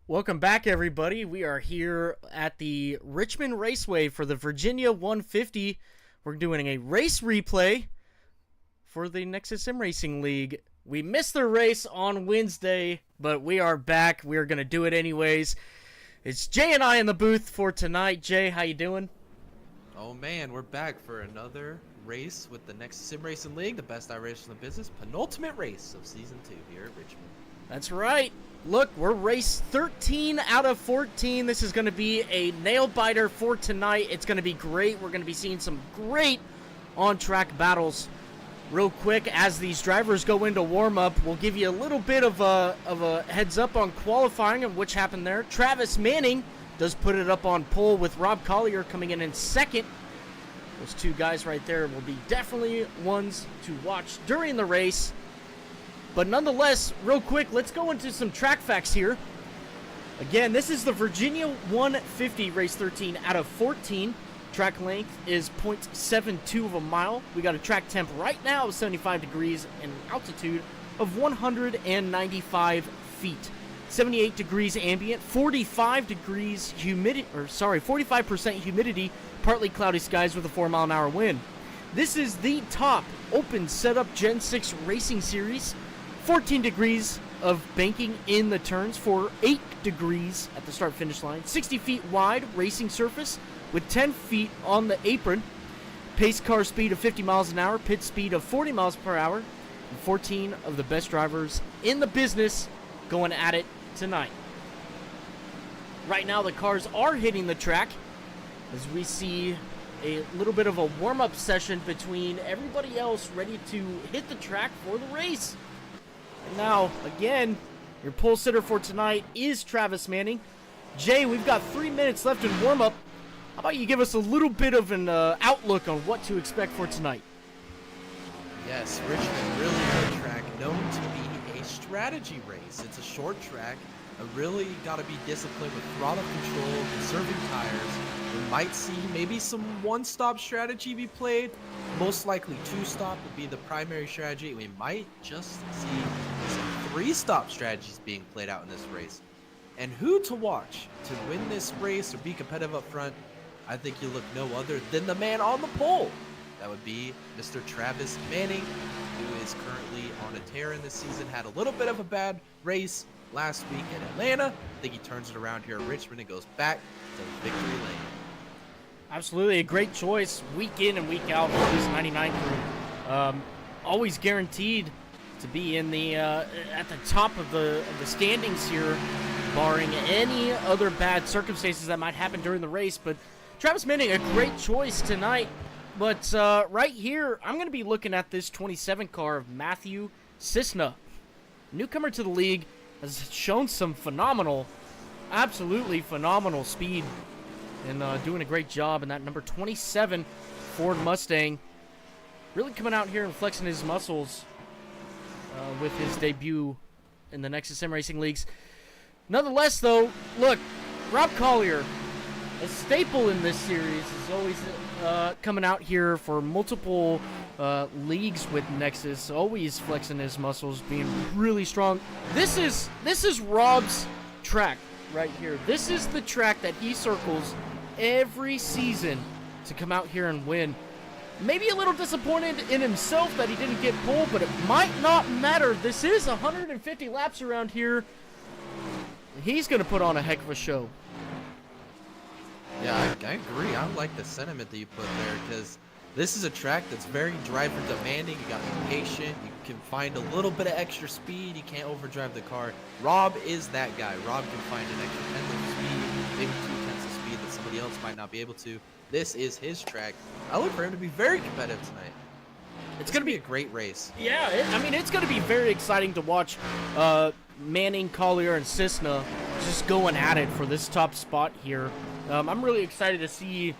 Welcome back, everybody. We are here at the Richmond Raceway for the Virginia 150. We're doing a race replay for the Nexus Sim Racing League. We missed the race on Wednesday, but we are back. We are going to do it anyways. It's Jay and I in the booth for tonight. Jay, how you doing? Oh man, we're back for another race with the Nexus Sim Racing League, the best iRace in the business, penultimate race of Season 2 here at Richmond. That's right. Look, we're race 13 out of 14. This is going to be a nail-biter for tonight. It's going to be great. We're going to be seeing some great on-track battles. Real quick, as these drivers go into warm-up, we'll give you a little bit of a heads-up on qualifying and which happened there. Travis Manning does put it up on pole with Rob Collier coming in second. Those two guys right there will be definitely ones to watch during the race. But nonetheless, real quick, let's go into some track facts here. Again, this is the Virginia 150 race 13 out of 14. Track length is 0.72 of a mile. We got a track temp right now of 75 degrees and an altitude of 195 feet. 78 degrees ambient, 45 degrees humidity, 45% humidity, partly cloudy skies with a 4-mile-an-hour wind. This is the top open setup Gen 6 racing series. 14 degrees of banking in the turns for 8 degrees at the start-finish line. 60 feet wide racing surface with 10 feet on the apron. Pace car speed of 50 miles an hour, pit speed of 40 miles per hour. And 14 of the best drivers in the business going at it tonight. Right now the cars are hitting the track as we see a little bit of a warm-up session between everybody else ready to hit the track for the race. And now, again, your pole sitter for tonight is Travis Manning. Jay, we've got 3 minutes left in warm-up. How about you give us a little bit of an outlook on what to expect for tonight? Yes, Richmond, really good track, known to be a strategy race. It's a short track. Really got to be disciplined with throttle control, conserving tires. We might see maybe some one-stop strategy be played. Most likely two-stop would be the primary strategy. We might just see some three-stop strategies being played out in this race. And who to watch to win this race or be competitive up front, I think you look no other than the man on the pole. That would be Mr. Travis Manning, who is currently on a tear in this season. Had a little bit of a bad race last week in Atlanta. I think he turns it around here at Richmond and goes back to victory lane. Absolutely, a great choice week in and week out for this 99 crew. Always guaranteed to be in the at the top of the standings here, barring any other bad circumstances that might happen during the race. But Travis Manning, a great choice tonight. But right here, I'm going to be looking at this 27 car of Matthew Cisna. Newcomer to the league, has shown some absolutely phenomenal speed. And doing a great job in that number 27 Ford Mustang. Really coming out here and flexing his muscles with his debut in the Nexus Sim Racing Leagues. Nonetheless, though, look, Rob Collier, a staple in this series, is always coming out here for multiple leagues with Nexus, always flexing his muscles, being really strong. This is Rob's track right here. This is the track that he circles every season to come out here and win. Maybe a little disappointed in himself that he didn't get pole, but it might not matter. This is 150 laps around here. He's going to put on a heck of a show. Yeah, I agree. I like the sentiment that you put there because this is a track that's very driver demanding. You got to be patient. You can find a little bit of extra speed. You can't overdrive the car. Rob is that guy. Rob can find an extra tenth of speed, maybe 2/10 of speed that somebody else might not be able to. This is his track. I look for him to be very competitive tonight. It's going to be a great race. Yeah, it's going to be very exciting to watch Manning, Collier, and Cisna just going at it for this top spot here. I'm really excited to see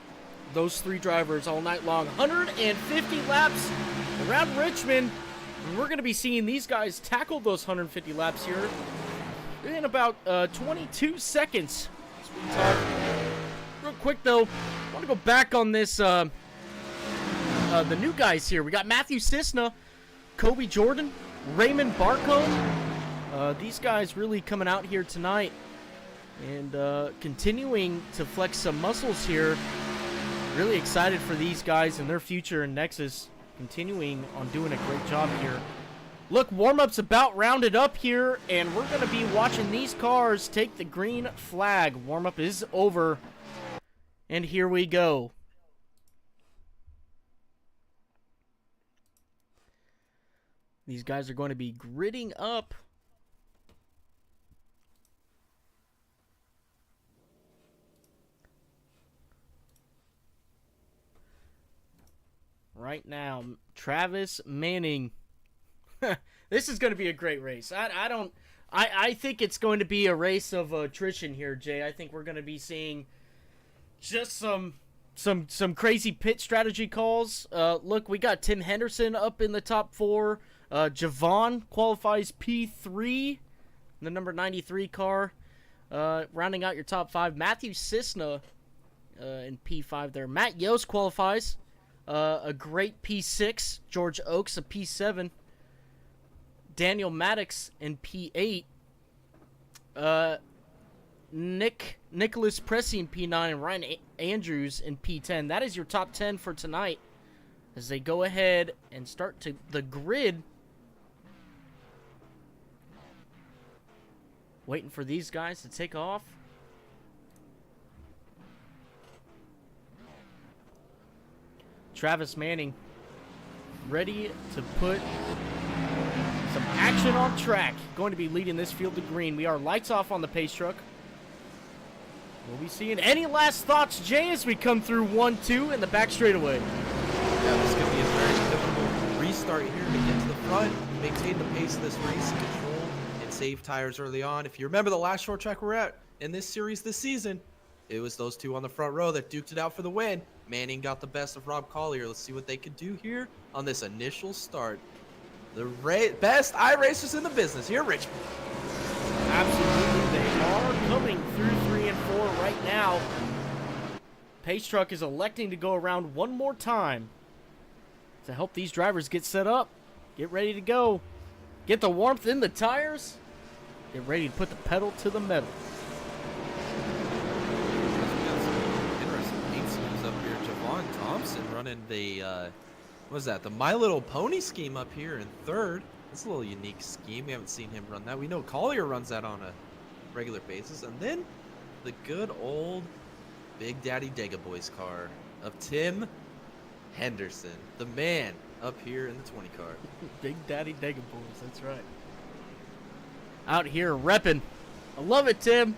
those three drivers all night long. 150 laps around Richmond. And we're going to be seeing these guys tackle those 150 laps here in about 22 seconds. Real quick, though, I want to go back on this, the new guys here. We got Matthew Cisna, Kobe Jordan, Raymond Barcombe. These guys really coming out here tonight. And continuing to flex some muscles here. Really excited for these guys and their future in Nexus. Continuing on doing a great job here. Look, warm-up's about rounded up here, and we're going to be watching these cars take the green flag. Warm-up is over, and here we go. These guys are going to be gridding up. Right now, Travis Manning. This is going to be a great race. I think it's going to be a race of attrition here, Jay. I think we're going to be seeing just some crazy pit strategy calls. Look, we got Tim Henderson up in the top 4. Javon qualifies P3, the number 93 car. Rounding out your top 5, Matthew Cisna in P5 there. Matt Yost qualifies. A great P6. George Oaks, a P7. Daniel Maddox in P8. Nicholas Pressey in P9 and Ryan Andrews in P10. That is your top 10 for tonight as they go ahead and start to the grid. Waiting for these guys to take off. Travis Manning ready to put some action on track. Going to be leading this field to green. We are lights off on the pace truck. We'll be seeing any last thoughts, Jay, as we come through 1-2 in the back straightaway. Yeah, this is going to be a very pivotal restart here to get to the front, maintain the pace of this race, control, and save tires early on. If you remember the last short track we're at in this series this season, it was those two on the front row that duked it out for the win. Manning got the best of Rob Collier. Let's see what they could do here on this initial start. The best iRacers in the business here, Richmond. Absolutely, they are coming through 3 and 4 right now. Pace truck is electing to go around one more time to help these drivers get set up, get ready to go, get the warmth in the tires, get ready to put the pedal to the metal. Running the what is that, the My Little Pony scheme up here in third. It's a little unique scheme. We haven't seen him run that. We know Collier runs that on a regular basis. And then the good old Big Daddy Dega Boys car of Tim Henderson, the man up here in the 20 car. Big Daddy Dega Boys, that's right. Out here repping. I love it, Tim.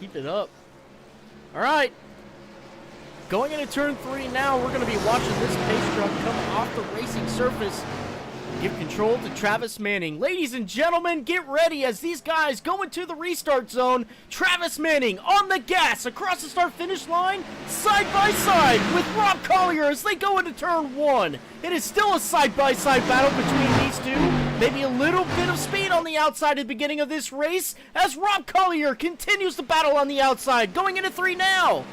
Keep it up. All right. Going into turn 3 now, we're going to be watching this pace truck come off the racing surface. Give control to Travis Manning. Ladies and gentlemen, get ready as these guys go into the restart zone. Travis Manning on the gas across the start-finish line, side by side with Rob Collier as they go into turn 1. It is still a side-by-side battle between these two. Maybe a little bit of speed on the outside at the beginning of this race as Rob Collier continues the battle on the outside. Going into 3 now.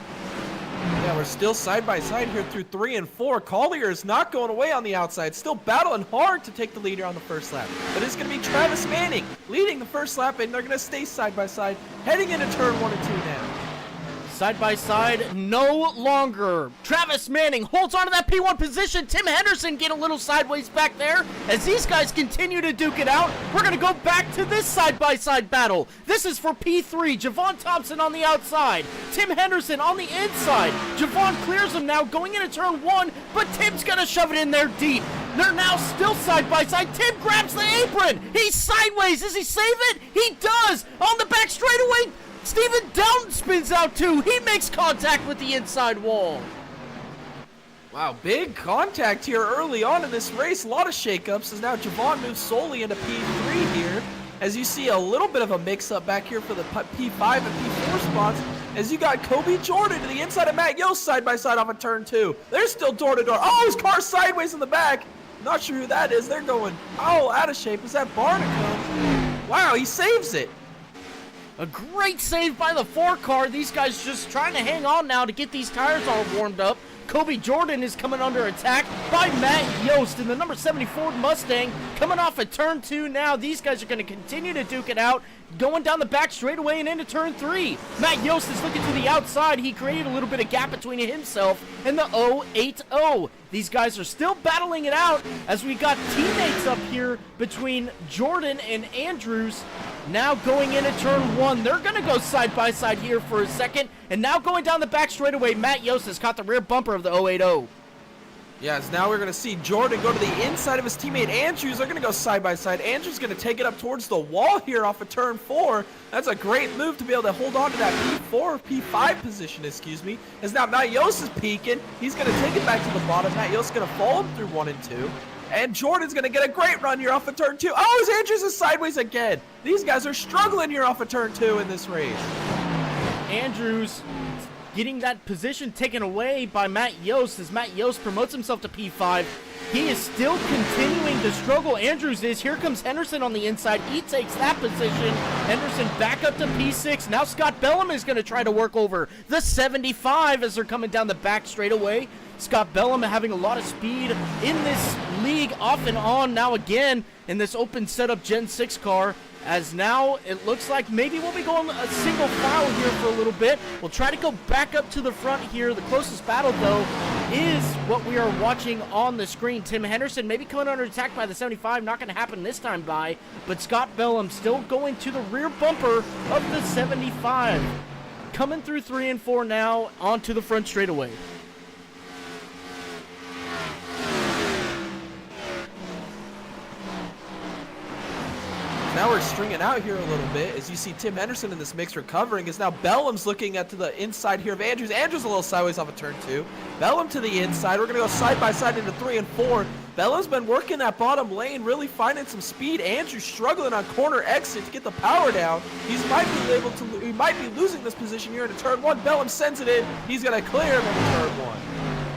Yeah, we're still side by side here through 3 and 4. Collier is not going away on the outside, still battling hard to take the lead here on the first lap. But it's going to be Travis Manning leading the first lap, and they're going to stay side by side heading into turn 1 and 2 now. Side by side, no longer. Travis Manning holds on to that P1 position. Tim Henderson get a little sideways back there. As these guys continue to duke it out, we're going to go back to this side by side battle. This is for P3. Javon Thompson on the outside. Tim Henderson on the inside. Javon clears him now going into turn 1, but Tim's going to shove it in there deep. They're now still side by side. Tim grabs the apron. He's sideways. Does he save it? He does. On the back straightaway. Steven Downton spins out too. He makes contact with the inside wall. Wow, big contact here early on in this race. A lot of shakeups as now Javon moves solely into P3 here. As you see a little bit of a mix-up back here for the P5 and P4 spots. As you got Kobe Jordan to the inside of Matt Yost side by side off of turn 2. They're still door to door. Oh, his car's sideways in the back. Not sure who that is. They're going out of shape. Is that Barnacle? Wow, he saves it. A great save by the 4 car. These guys just trying to hang on now to get these tires all warmed up. Kobe Jordan is coming under attack by Matt Yost in the number 70 Ford Mustang, coming off of turn 2 now. These guys are going to continue to duke it out, going down the back straightaway and into turn 3. Matt Yost is looking to the outside. He created a little bit of gap between himself and the 080. These guys are still battling it out as we got teammates up here between Jordan and Andrews. Now going into turn 1, they're going to go side by side here for a second. And now going down the back straightaway, Matt Yost has caught the rear bumper of the 080. Yes, now we're going to see Jordan go to the inside of his teammate Andrews. They're going to go side by side. Andrews going to take it up towards the wall here off of turn 4. That's a great move to be able to hold on to that P4, P5 position, excuse me. As now Matt Yost is peeking. He's going to take it back to the bottom. Matt Yost is going to fall him through 1 and 2. And Jordan's going to get a great run here off of turn 2. Oh, his Andrews is sideways again. These guys are struggling here off of turn 2 in this race. Andrews getting that position taken away by Matt Yost as Matt Yost promotes himself to P5. He is still continuing to struggle. Andrews is. Here comes Henderson on the inside. He takes that position. Henderson back up to P6. Now Scott Bellum is going to try to work over the 75 as they're coming down the back straightaway. Scott Bellum having a lot of speed in this league off and on now again in this open setup Gen 6 car. As now it looks like maybe we'll be going a single file here for a little bit. We'll try to go back up to the front here. The closest battle, though, is what we are watching on the screen. Tim Henderson maybe coming under attack by the 75. Not going to happen this time by. But Scott Bellum still going to the rear bumper of the 75. Coming through 3 and 4 now onto the front straightaway. Now we're stringing out here a little bit as you see Tim Henderson in this mix recovering as now Bellum's looking at to the inside here of Andrews. Andrews a little sideways off of turn 2. Bellum to the inside. We're going to go side by side into 3 and 4. Bellum's been working that bottom lane, really finding some speed. Andrews struggling on corner exit to get the power down. He might be losing this position here into turn 1. Bellum sends it in. He's going to clear him into turn 1.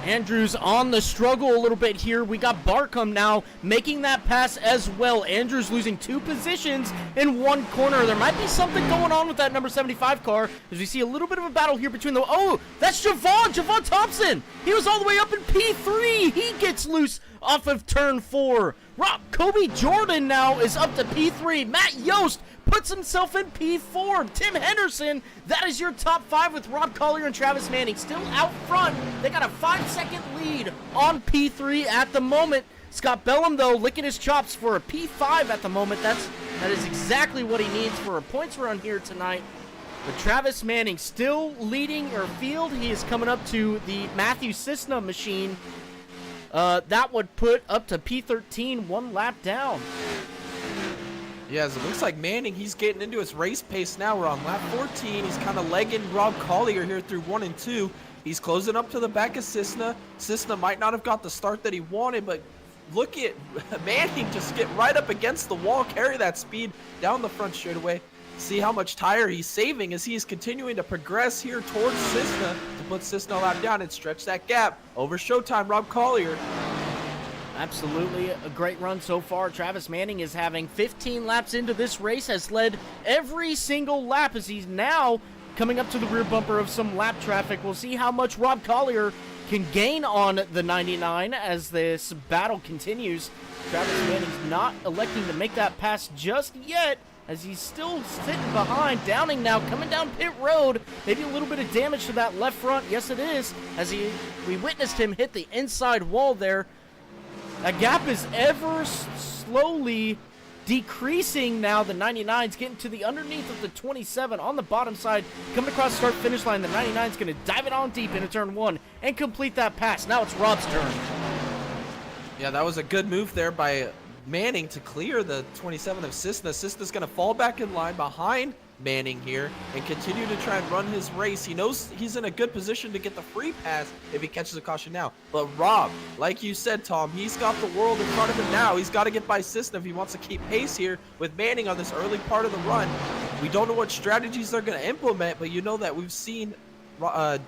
Andrews on the struggle a little bit here. We got Barcom now making that pass as well. Andrews losing 2 positions in 1 corner. There might be something going on with that number 75 car as we see a little bit of a battle here between the... Oh, that's Javon Thompson. He was all the way up in P3. He gets loose off of turn 4. Kobe Jordan now is up to P3. Matt Yost puts himself in P4. Tim Henderson, that is your top 5 with Rob Collier and Travis Manning still out front. They got a 5-second lead on P3 at the moment. Scott Bellum, though, licking his chops for a P5 at the moment. That is exactly what he needs for a points run here tonight. But Travis Manning still leading our field. He is coming up to the Matthew Cisna machine. That would put up to P13, 1 lap down. Yes, it looks like Manning, he's getting into his race pace now. We're on lap 14. He's kind of legging Rob Collier here through 1 and 2. He's closing up to the back of Cisna. Cisna might not have got the start that he wanted, but look at Manning just get right up against the wall, carry that speed down the front straightaway. See how much tire he's saving as he's continuing to progress here towards Cisna to put Cisna a lap down and stretch that gap over Showtime Rob Collier. Absolutely a great run so far. Travis Manning is having 15 laps into this race, has led every single lap as he's now coming up to the rear bumper of some lap traffic. We'll see how much Rob Collier can gain on the 99 as this battle continues. Travis Manning's not electing to make that pass just yet as he's still sitting behind. Downing now coming down pit road. Maybe a little bit of damage to that left front. Yes, it is, as we witnessed him hit the inside wall there. That gap is ever slowly decreasing now. The 99's getting to the underneath of the 27 on the bottom side. Coming across the start-finish line, the 99's going to dive it on deep into turn 1 and complete that pass. Now it's Rob's turn. Yeah, that was a good move there by Manning to clear the 27 of Cisna. Cisna's going to fall back in line behind Manning here and continue to try and run his race. He knows he's in a good position to get the free pass if he catches a caution now. But Rob, like you said, Tom, he's got the world in front of him now. He's got to get by Cisna if he wants to keep pace here with Manning on this early part of the run. We don't know what strategies they're going to implement, but you know that we've seen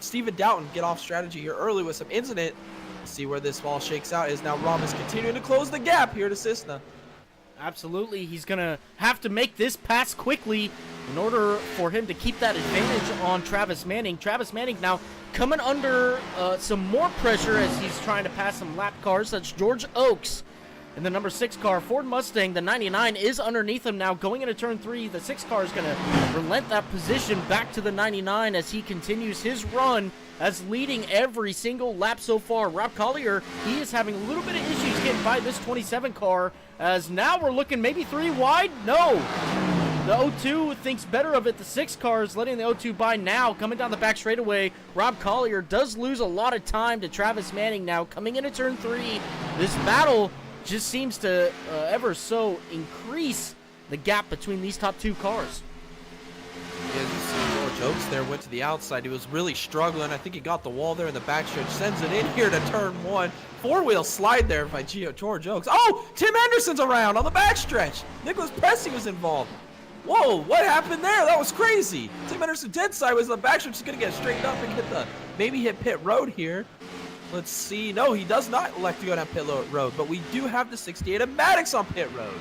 Stephen Doughton get off strategy here early with some incident. See where this ball shakes out is now Rob is continuing to close the gap here to Cisna. Absolutely. He's going to have to make this pass quickly in order for him to keep that advantage on Travis Manning. Travis Manning now coming under some more pressure as he's trying to pass some lap cars. That's George Oaks in the number 6 car. Ford Mustang, the 99, is underneath him now. Going into turn 3, the 6 car is going to relent that position back to the 99 as he continues his run as leading every single lap so far. Rob Collier, he is having a little bit of issues getting by this 27 car, as now we're looking maybe 3 wide. No, the 02 thinks better of it. The 6 car is letting the 02 by now. Coming down the back straightaway, Rob Collier does lose a lot of time to Travis Manning now. Coming into turn 3, this battle just seems to ever so increase the gap between these top 2 cars. Yeah, you see George Oaks there went to the outside. He was really struggling. I think he got the wall there in the backstretch. Sends it in here to turn 1. 4-wheel slide there by George Oaks. Oh, Tim Henderson's around on the backstretch. Nicholas Pressey was involved. Whoa, what happened there? That was crazy. Tim Henderson dead sideways on the backstretch. He's going to get straightened up and maybe hit pit road here. Let's see. No, he does not elect to go down pit road, but we do have the 68 of Maddox on pit road.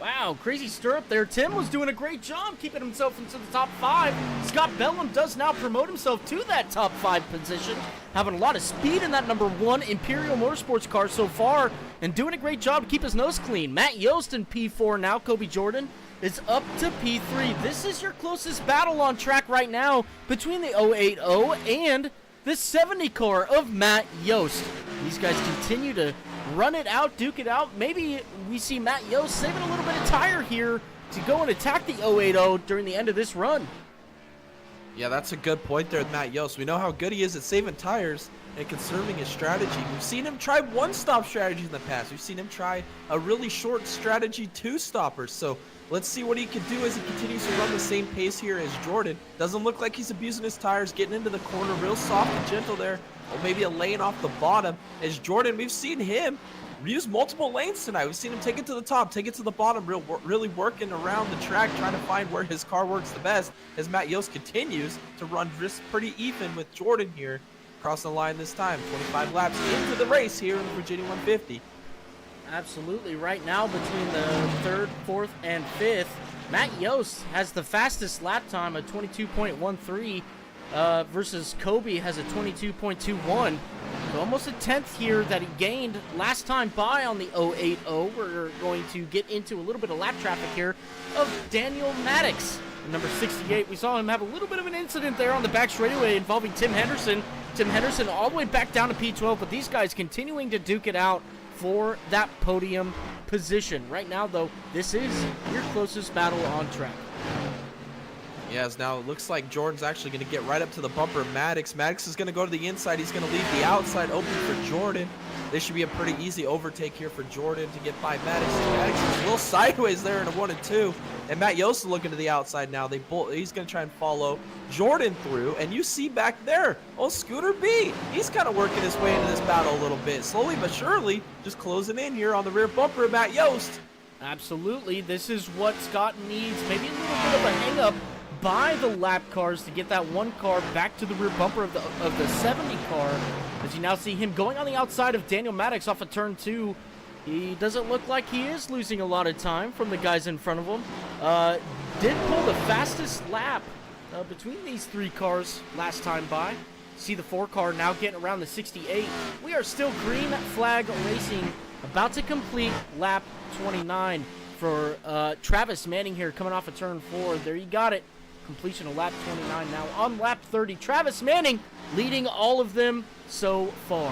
Wow, crazy stirrup there. Tim was doing a great job keeping himself into the top 5. Scott Bellum does now promote himself to that top 5 position, having a lot of speed in that number 1 Imperial Motorsports car so far, and doing a great job to keep his nose clean. Matt Yost in P4 now. Kobe Jordan is up to P3. This is your closest battle on track right now between the 080 and the 70 car of Matt Yost. These guys continue to run it out, duke it out. Maybe we see Matt Yost saving a little bit of tire here to go and attack the 080 during the end of this run. Yeah, that's a good point there with Matt Yost. We know how good he is at saving tires and conserving his strategy. We've seen him try one-stop strategies in the past. We've seen him try a really short strategy 2-stoppers. So let's see what he can do as he continues to run the same pace here as Jordan. Doesn't look like he's abusing his tires, getting into the corner real soft and gentle there. Or maybe a lane off the bottom. As Jordan, we've seen him use multiple lanes tonight. We've seen him take it to the top, take it to the bottom, really working around the track, trying to find where his car works the best, as Matt Yost continues to run just pretty even with Jordan here. Crossing the line this time, 25 laps into the race here in the Virginia 150. Absolutely. Right now, between the 3rd, 4th, and 5th, Matt Yost has the fastest lap time of 22.13 versus Kobe has a 22.21. So almost a 10th here that he gained last time by on the 080. We're going to get into a little bit of lap traffic here of Daniel Maddox, number 68. We saw him have a little bit of an incident there on the back straightaway involving Tim Henderson. Tim Henderson all the way back down to P12, but these guys continuing to duke it out for that podium position. Right now, though, this is your closest battle on track. Yes, now it looks like Jordan's actually going to get right up to the bumper of Maddox. Maddox is going to go to the inside. He's going to leave the outside open for Jordan. This should be a pretty easy overtake here for Jordan to get by Maddox. Maddox is a little sideways there in a 1 and 2. And Matt Yost is looking to the outside now. He's going to try and follow Jordan through. And you see back there, Scooter B. He's kind of working his way into this battle a little bit. Slowly but surely, just closing in here on the rear bumper of Matt Yost. Absolutely. This is what Scott needs. Maybe a little bit of a hang-up by the lap cars to get that 1 car back to the rear bumper of the 70 car. As you now see him going on the outside of Daniel Maddox off of turn 2. He doesn't look like he is losing a lot of time from the guys in front of him. Did pull the fastest lap between these 3 cars last time by. See the 4 car now getting around the 68. We are still green flag racing, about to complete lap 29 for Travis Manning here coming off of turn 4. There you got it. Completion of lap 29 now on lap 30. Travis Manning leading all of them so far.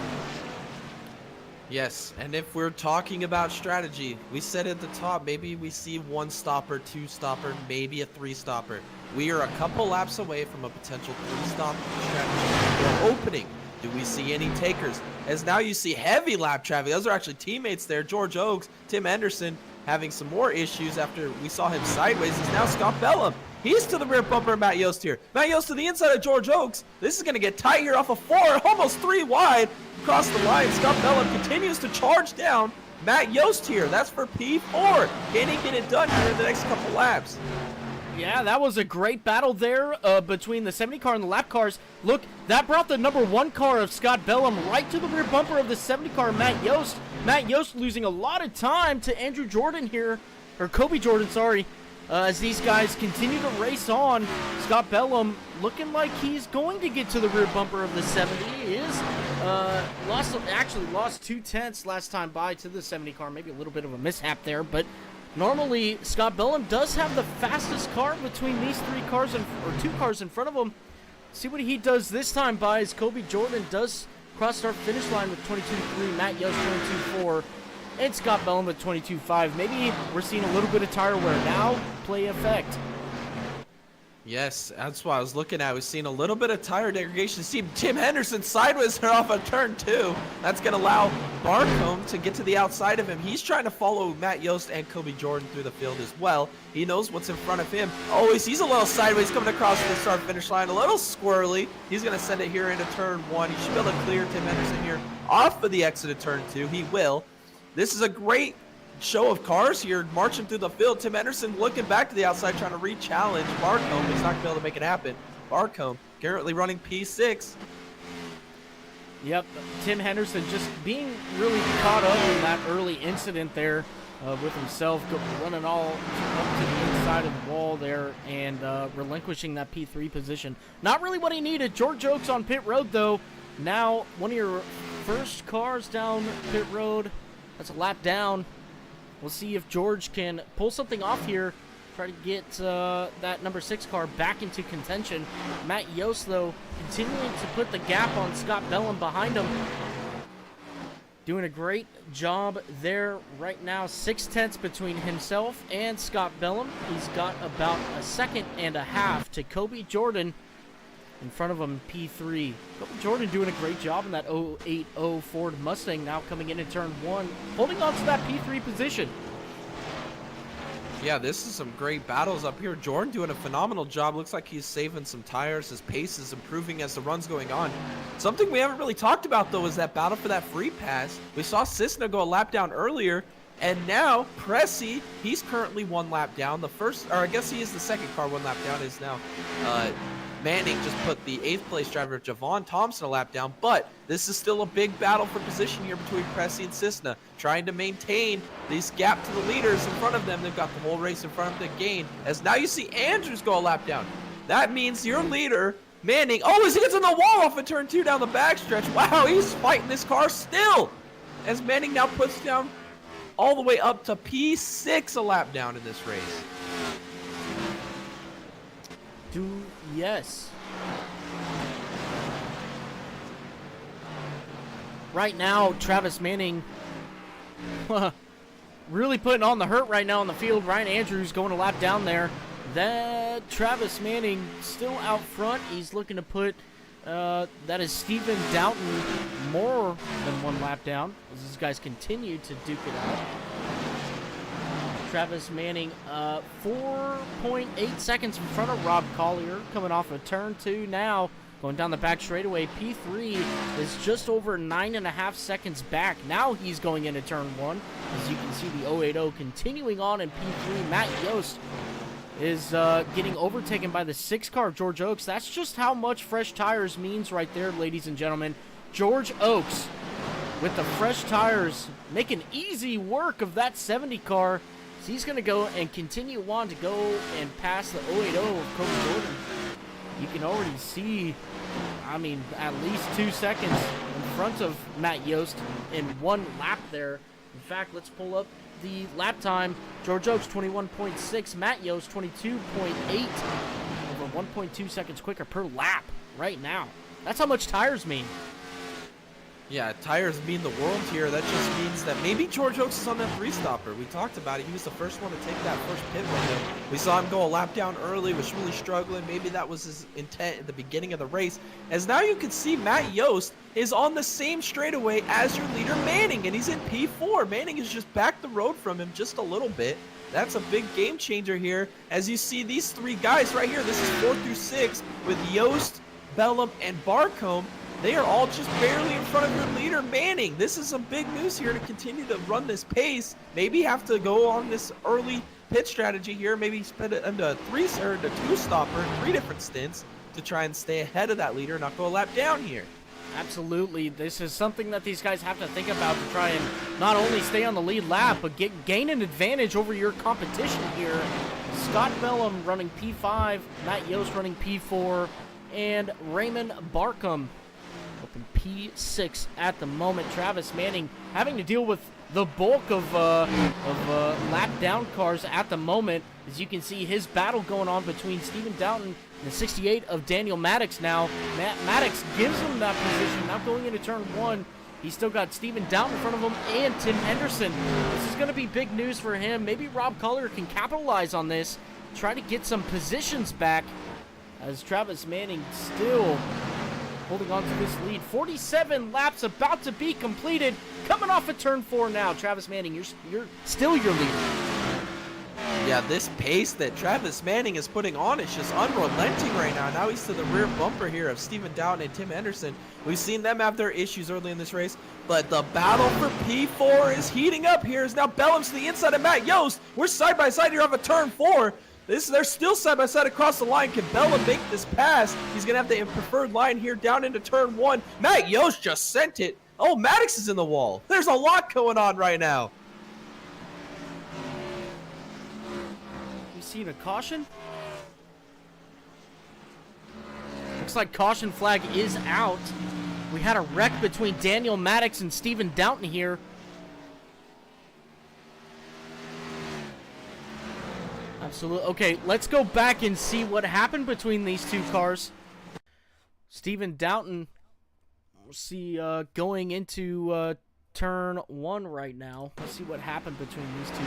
Yes, and if we're talking about strategy, we said at the top, maybe we see 1-stopper, 2-stopper, maybe a 3-stopper. We are a couple laps away from a potential 3-stop strategy. We're opening. Do we see any takers? As now you see heavy lap traffic. Those are actually teammates there. George Oaks, Tim Henderson having some more issues after we saw him sideways. Is now Scott Bellum. He's to the rear bumper of Matt Yost here. Matt Yost to the inside of George Oaks. This is going to get tight here off of 4, almost 3 wide. Across the line, Scott Bellum continues to charge down Matt Yost here. That's for P4. Can he get it done here in the next couple laps? Yeah, that was a great battle there between the 70 car and the lap cars. Look, that brought the number 1 car of Scott Bellum right to the rear bumper of the 70 car, Matt Yost. Matt Yost losing a lot of time to Andrew Jordan here, or Kobe Jordan, sorry, as these guys continue to race on. Scott Bellum looking like he's going to get to the rear bumper of the 70. He is. Lost 2/10 last time by to the 70 car. Maybe a little bit of a mishap there, but normally Scott Bellum does have the fastest car between these 3 cars or 2 cars in front of him. See what he does this time by as Kobe Jordan does cross our finish line with 22.3, Matt Yost 22.4, and Scott Bellum with 22.5. Maybe we're seeing a little bit of tire wear now play effect. Yes, that's what I was looking at. We've seen a little bit of tire degradation. See Tim Henderson sideways off of turn 2. That's going to allow Barcombe to get to the outside of him. He's trying to follow Matt Yost and Kobe Jordan through the field as well. He knows what's in front of him. Oh, he sees a little sideways coming across the start finish line. A little squirrely. He's going to send it here into turn 1. He should be able to clear Tim Henderson here off of the exit of turn 2. He will. This is a great show of cars here marching through the field. Tim Henderson looking back to the outside trying to re-challenge Barcombe. He's not going to be able to make it happen. Barcombe currently running P6. Yep, Tim Henderson just being really caught up in that early incident there with himself, running all up to the inside of the wall there and relinquishing that P3 position. Not really what he needed. George Oaks on pit road though. Now one of your first cars down pit road. That's a lap down. We'll see if George can pull something off here, try to get that number 6 car back into contention. Matt Yost, though, continuing to put the gap on Scott Bellum behind him. Doing a great job there right now. 6/10 between himself and Scott Bellum. He's got about a second and a half to Kobe Jordan in front of him, P3. Kobe Jordan doing a great job in that 080 Ford Mustang, now coming in turn 1, holding on to that P3 position. Yeah, this is some great battles up here. Jordan doing a phenomenal job. Looks like he's saving some tires. His pace is improving as the run's going on. Something we haven't really talked about, though, is that battle for that free pass. We saw Cisna go a lap down earlier, and now Pressy, he's currently 1 lap down. The first, or I guess he is the second car 1 lap down, is now Manning just put the 8th place driver Javon Thompson a lap down, but this is still a big battle for position here between Pressy and Cisna, trying to maintain this gap to the leaders in front of them. They've got the whole race in front of them to gain, as now you see Andrews go a lap down. That means your leader, Manning, oh, as he gets on the wall off of turn 2 down the backstretch. Wow, he's fighting this car still, as Manning now puts down all the way up to P6 a lap down in this race. Yes. Right now, Travis Manning really putting on the hurt right now on the field. Ryan Andrews going a lap down there. That Travis Manning still out front. He's looking to put that is Stephen Doughton more than 1 lap down as these guys continue to duke it out. Travis Manning 4.8 seconds in front of Rob Collier, coming off of turn 2 now, going down the back straightaway. P3 is just over 9.5 seconds back. Now he's going into turn 1. As you can see, the 080 continuing on in P3. Matt Yost is getting overtaken by the 6 car of George Oaks. That's just how much fresh tires means right there, ladies and gentlemen. George Oaks with the fresh tires making easy work of that 70 car. He's going to go and continue on to go and pass the 080 of Kobe Jordan. You can already see, I mean, at least 2 seconds in front of Matt Yost in 1 lap there. In fact, let's pull up the lap time. George Oaks 21.6, Matt Yost 22.8, over 1.2 seconds quicker per lap right now. That's how much tires mean. Yeah, tires mean the world here. That just means that maybe George Oaks is on that 3-stopper. We talked about it. He was the first one to take that first pit window. We saw him go a lap down early, was really struggling. Maybe that was his intent at the beginning of the race. As now you can see Matt Yost is on the same straightaway as your leader Manning, and he's in P4. Manning is just back the road from him just a little bit. That's a big game changer here. As you see these 3 guys right here, this is 4 through 6 with Yost, Bellum, and Barcombe. They are all just barely in front of your leader, Manning. This is some big news here to continue to run this pace. Maybe have to go on this early pit strategy here. Maybe spend it into a two-stopper, 3 different stints to try and stay ahead of that leader, not go a lap down here. Absolutely. This is something that these guys have to think about to try and not only stay on the lead lap, but gain an advantage over your competition here. Scott Bellum running P5, Matt Yost running P4, and Raymond Barkham up in P6 at the moment. Travis Manning having to deal with the bulk of lap down cars at the moment. As you can see, his battle going on between Stephen Doughton and the 68 of Daniel Maddox now. Maddox gives him that position. Now going into turn 1, he's still got Stephen Doughton in front of him and Tim Henderson. This is going to be big news for him. Maybe Rob Collier can capitalize on this, try to get some positions back, as Travis Manning still holding on to this lead. 47 laps about to be completed. Coming off of turn 4 now. Travis Manning, you're still your leader. Yeah, this pace that Travis Manning is putting on is just unrelenting right now. Now he's to the rear bumper here of Stephen Doughton and Tim Henderson. We've seen them have their issues early in this race, but the battle for P4 is heating up here. As now Bellum's to the inside of Matt Yost. We're side by side here off of turn 4. They're still side by side across the line. Can Bellum make this pass? He's going to have the preferred line here down into turn 1. Matt Yost just sent it. Oh, Maddox is in the wall. There's a lot going on right now. You seen a caution? Looks like caution flag is out. We had a wreck between Daniel Maddox and Stephen Doughton here. Absolutely. Okay, let's go back and see what happened between these two cars. Stephen Doughton, we'll see going into turn 1 right now. Let's see what happened between these two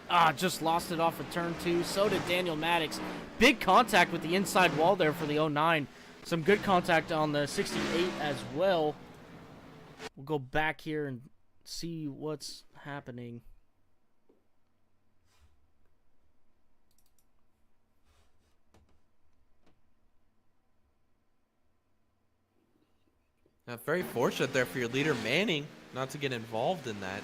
cars. Just lost it off of turn 2. So did Daniel Maddox. Big contact with the inside wall there for the 09. Some good contact on the 68 as well. We'll go back here and see what's happening. Now, very fortunate there for your leader Manning not to get involved in that.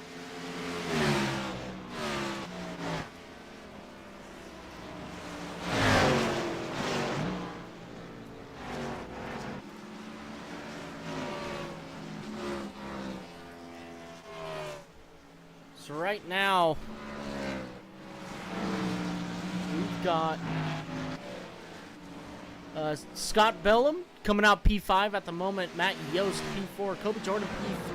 So right now, we've got Scott Bellum coming out P5 at the moment, Matt Yost P4, Kobe Jordan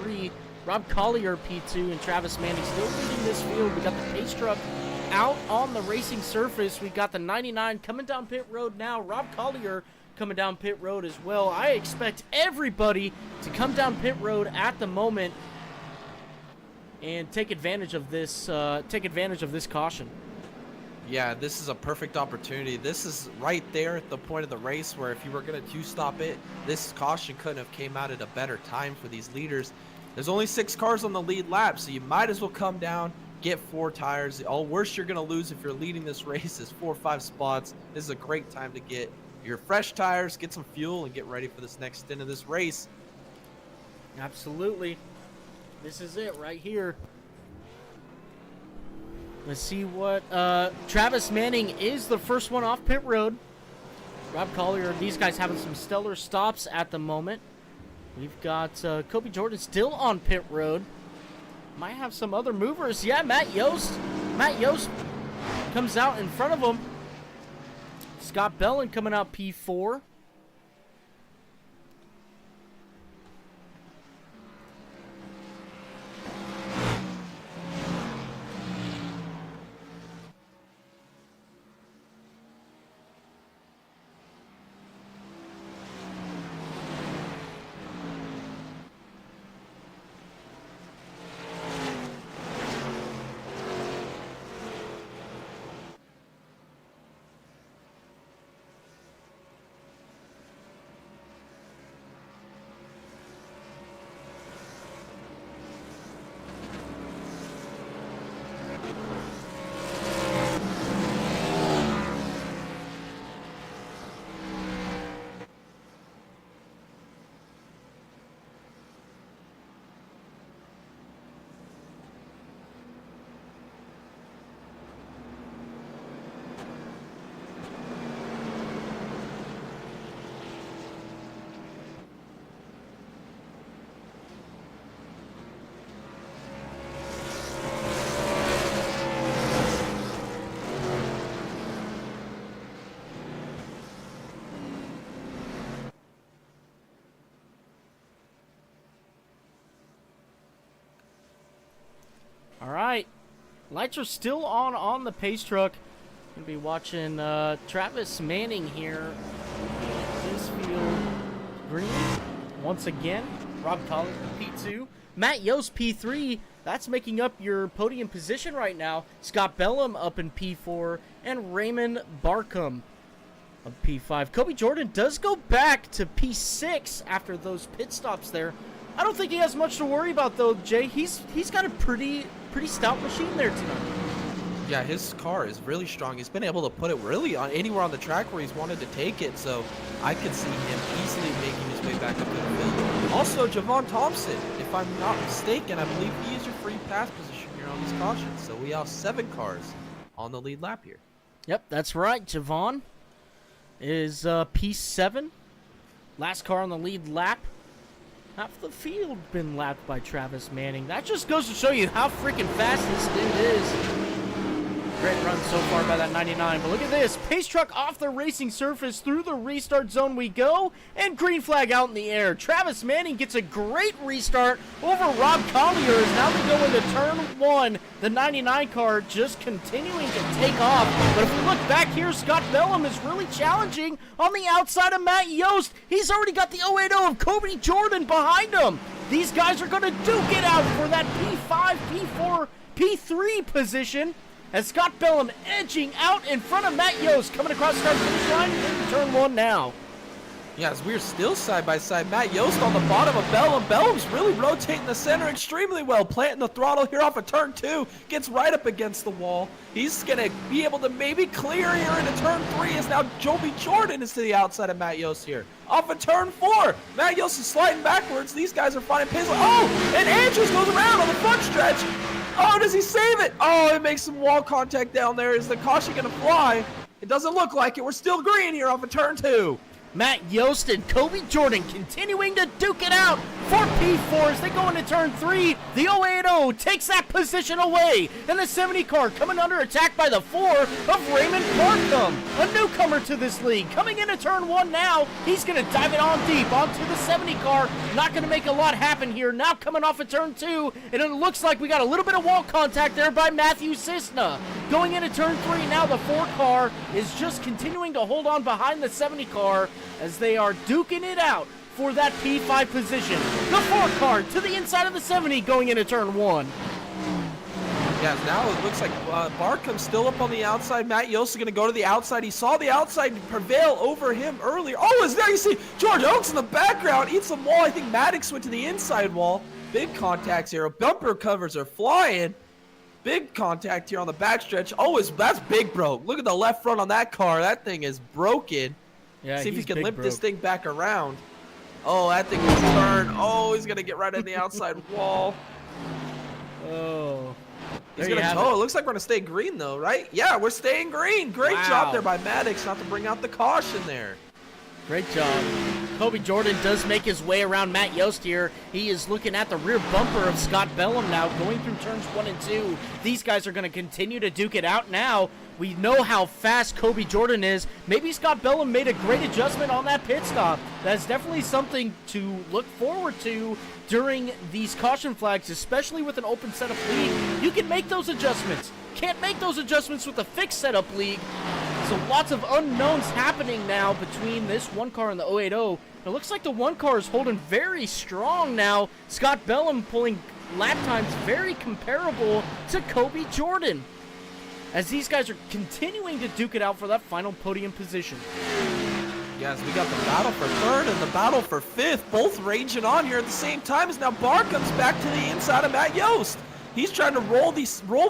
P3, Rob Collier P2, and Travis Manning still leading this field. We got the pace truck out on the racing surface. We got the 99 coming down pit road now. Rob Collier coming down pit road as well. I expect everybody to come down pit road at the moment and take advantage of this caution. Yeah, this is a perfect opportunity. This is right there at the point of the race where if you were going to two-stop it, this caution couldn't have came out at a better time for these leaders. There's only 6 cars on the lead lap, so you might as well come down, get 4 tires. The worst you're going to lose if you're leading this race is 4 or 5 spots. This is a great time to get your fresh tires, get some fuel, and get ready for this next stint of this race. Absolutely. This is it right here. Let's see what Travis Manning is the first one off pit road. Rob Collier, these guys having some stellar stops at the moment. We've got Kobe Jordan still on pit road. Might have some other movers. Yeah, Matt Yost. Matt Yost comes out in front of him. Scott Bellum coming out P4. All right. Lights are still on the pace truck. Gonna be watching Travis Manning here. This field green once again. Rob Collins P2. Matt Yost P3. That's making up your podium position right now. Scott Bellum up in P4 and Raymond Barkham of P5. Kobe Jordan does go back to P6 after those pit stops there. I don't think he has much to worry about though, Jay. He's got a pretty stout machine there tonight. Yeah, his car is really strong. He's been able to put it really on anywhere on the track where he's wanted to take it, so I could see him easily making his way back up to the field. Also, Javon Thompson, if I'm not mistaken, I believe he is your free pass position here on these cautions. So we have 7 cars on the lead lap here. Yep, that's right. Javon is P7. Last car on the lead lap. Half the field been lapped by Travis Manning. That just goes to show you how freaking fast this dude is. Great run so far by that 99, but look at this. Pace truck off the racing surface, through the restart zone we go, and green flag out in the air. Travis Manning gets a great restart over Rob Collier as now we go into turn 1. The 99 car just continuing to take off, but if we look back here, Scott Bellum is really challenging on the outside of Matt Yost. He's already got the 080 of Kobe Jordan behind him. These guys are going to duke it out for that P5, P4, P3 position. As Scott Bellum edging out in front of Matt Yost, coming across the finish line in turn 1 now. Yeah, as we're still side by side, Matt Yost on the bottom of Bellum. Bellum's really rotating the center extremely well, planting the throttle here off of turn 2, gets right up against the wall. He's going to be able to maybe clear here into turn 3 as now Joby Jordan is to the outside of Matt Yost here. Off of turn 4, Matt Yost is sliding backwards. These guys are finding pace. Oh, and Andrews goes around on the front stretch. Oh, does he save it? Oh, it makes some wall contact down there. Is the caution going to fly? It doesn't look like it. We're still green here off of turn 2. Matt Yost and Kobe Jordan continuing to duke it out for P4 as they go into turn 3. The 080 takes that position away, and the 70 car coming under attack by the 4 of Raymond Barkham, a newcomer to this league. Coming into turn 1 now, he's going to dive it on deep onto the 70 car. Not going to make a lot happen here. Now coming off of turn 2, and it looks like we got a little bit of wall contact there by Matthew Cisna. Going into turn 3 now, the 4 car is just continuing to hold on behind the 70 car as they are duking it out for that P5 position. The 4 car to the inside of the 70 going into turn 1. Yeah, now it looks like Barkham's still up on the outside. Matt Yost is going to go to the outside. He saw the outside prevail over him earlier. Oh, is there? You see George Oaks in the background. Eats some wall. I think Maddox went to the inside wall. Big contacts here. Bumper covers are flying. Big contact here on the backstretch. Oh, that's big broke. Look at the left front on that car. That thing is broken. Yeah, see if he can limp this thing back around. Oh, that thing was turned. Oh, he's going to get right on the outside wall. Oh. He's going to tow. It looks like we're going to stay green, though, right? Yeah, we're staying green. Great job there by Maddox not to bring out the caution there. Great job. Kobe Jordan does make his way around Matt Yost here. He is looking at the rear bumper of Scott Bellum now, going through turns 1 and 2. These guys are going to continue to duke it out now. We know how fast Kobe Jordan is. Maybe Scott Bellum made a great adjustment on that pit stop. That's definitely something to look forward to during these caution flags, especially with an open setup league. You can make those adjustments. Can't make those adjustments with a fixed setup league. So lots of unknowns happening now between this 1 car and the 080. It looks like the 1 car is holding very strong now. Scott Bellum pulling lap times very comparable to Kobe Jordan, as these guys are continuing to duke it out for that final podium position. Yes, we got the battle for 3rd and the battle for 5th, both raging on here at the same time as now Barkham's back to the inside of Matt Yost. He's trying to roll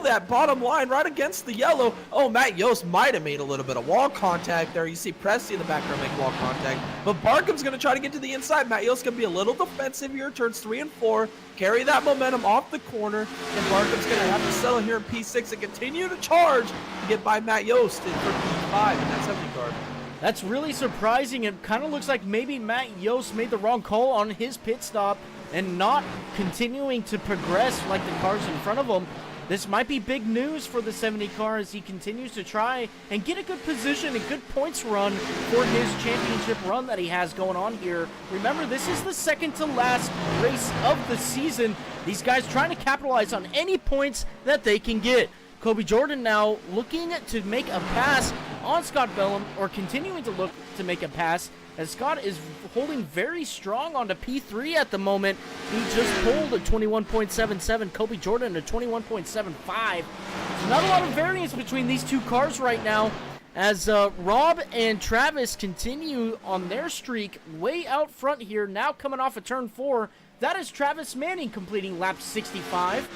that bottom line right against the yellow. Oh, Matt Yost might have made a little bit of wall contact there. You see Presti in the background make wall contact. But Barkham's going to try to get to the inside. Matt Yost's going to be a little defensive here, turns 3 and 4. Carry that momentum off the corner. And Barkham's going to have to settle here in P6 and continue to charge to get by Matt Yost in for P5 in that 70 car. That's really surprising. It kind of looks like maybe Matt Yost made the wrong call on his pit stop and not continuing to progress like the cars in front of him. This might be big news for the 70 car as he continues to try and get a good position, a good points run for his championship run that he has going on here. Remember, this is the second to last race of the season. These guys trying to capitalize on any points that they can get. Kobe Jordan now looking to make a pass on Scott Bellum, or continuing to look to make a pass, as Scott is holding very strong onto P3 at the moment. He just pulled a 21.77, Kobe Jordan a 21.75. So not a lot of variance between these two cars right now, as Rob and Travis continue on their streak way out front here, now coming off of turn 4. That is Travis Manning completing lap 65,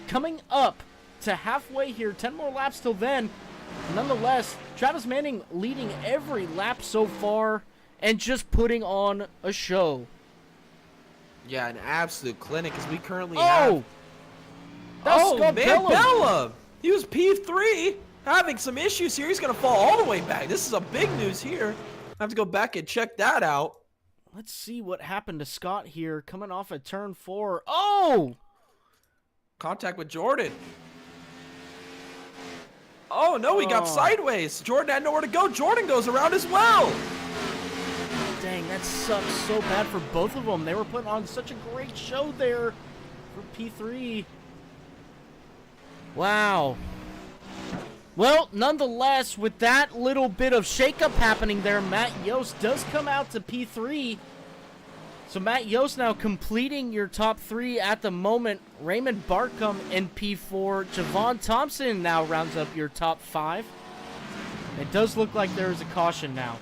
coming up to halfway here, 10 more laps till then. Nonetheless, Travis Manning leading every lap so far and just putting on a show. Yeah, an absolute clinic as we currently have. That's Scott Bellum. Bellum! He was P3, having some issues here. He's going to fall all the way back. This is a big news here. I have to go back and check that out. Let's see what happened to Scott here, coming off of turn 4. Oh! Contact with Jordan. Oh, no, he got sideways. Jordan had nowhere to go. Jordan goes around as well. Dang, that sucks so bad for both of them. They were putting on such a great show there for P3. Wow. Well, nonetheless, with that little bit of shakeup happening there, Matt Yost does come out to P3. So Matt Yost now completing your top 3 at the moment. Raymond Barcombe in P4. Javon Thompson now rounds up your top 5. It does look like there is a caution now.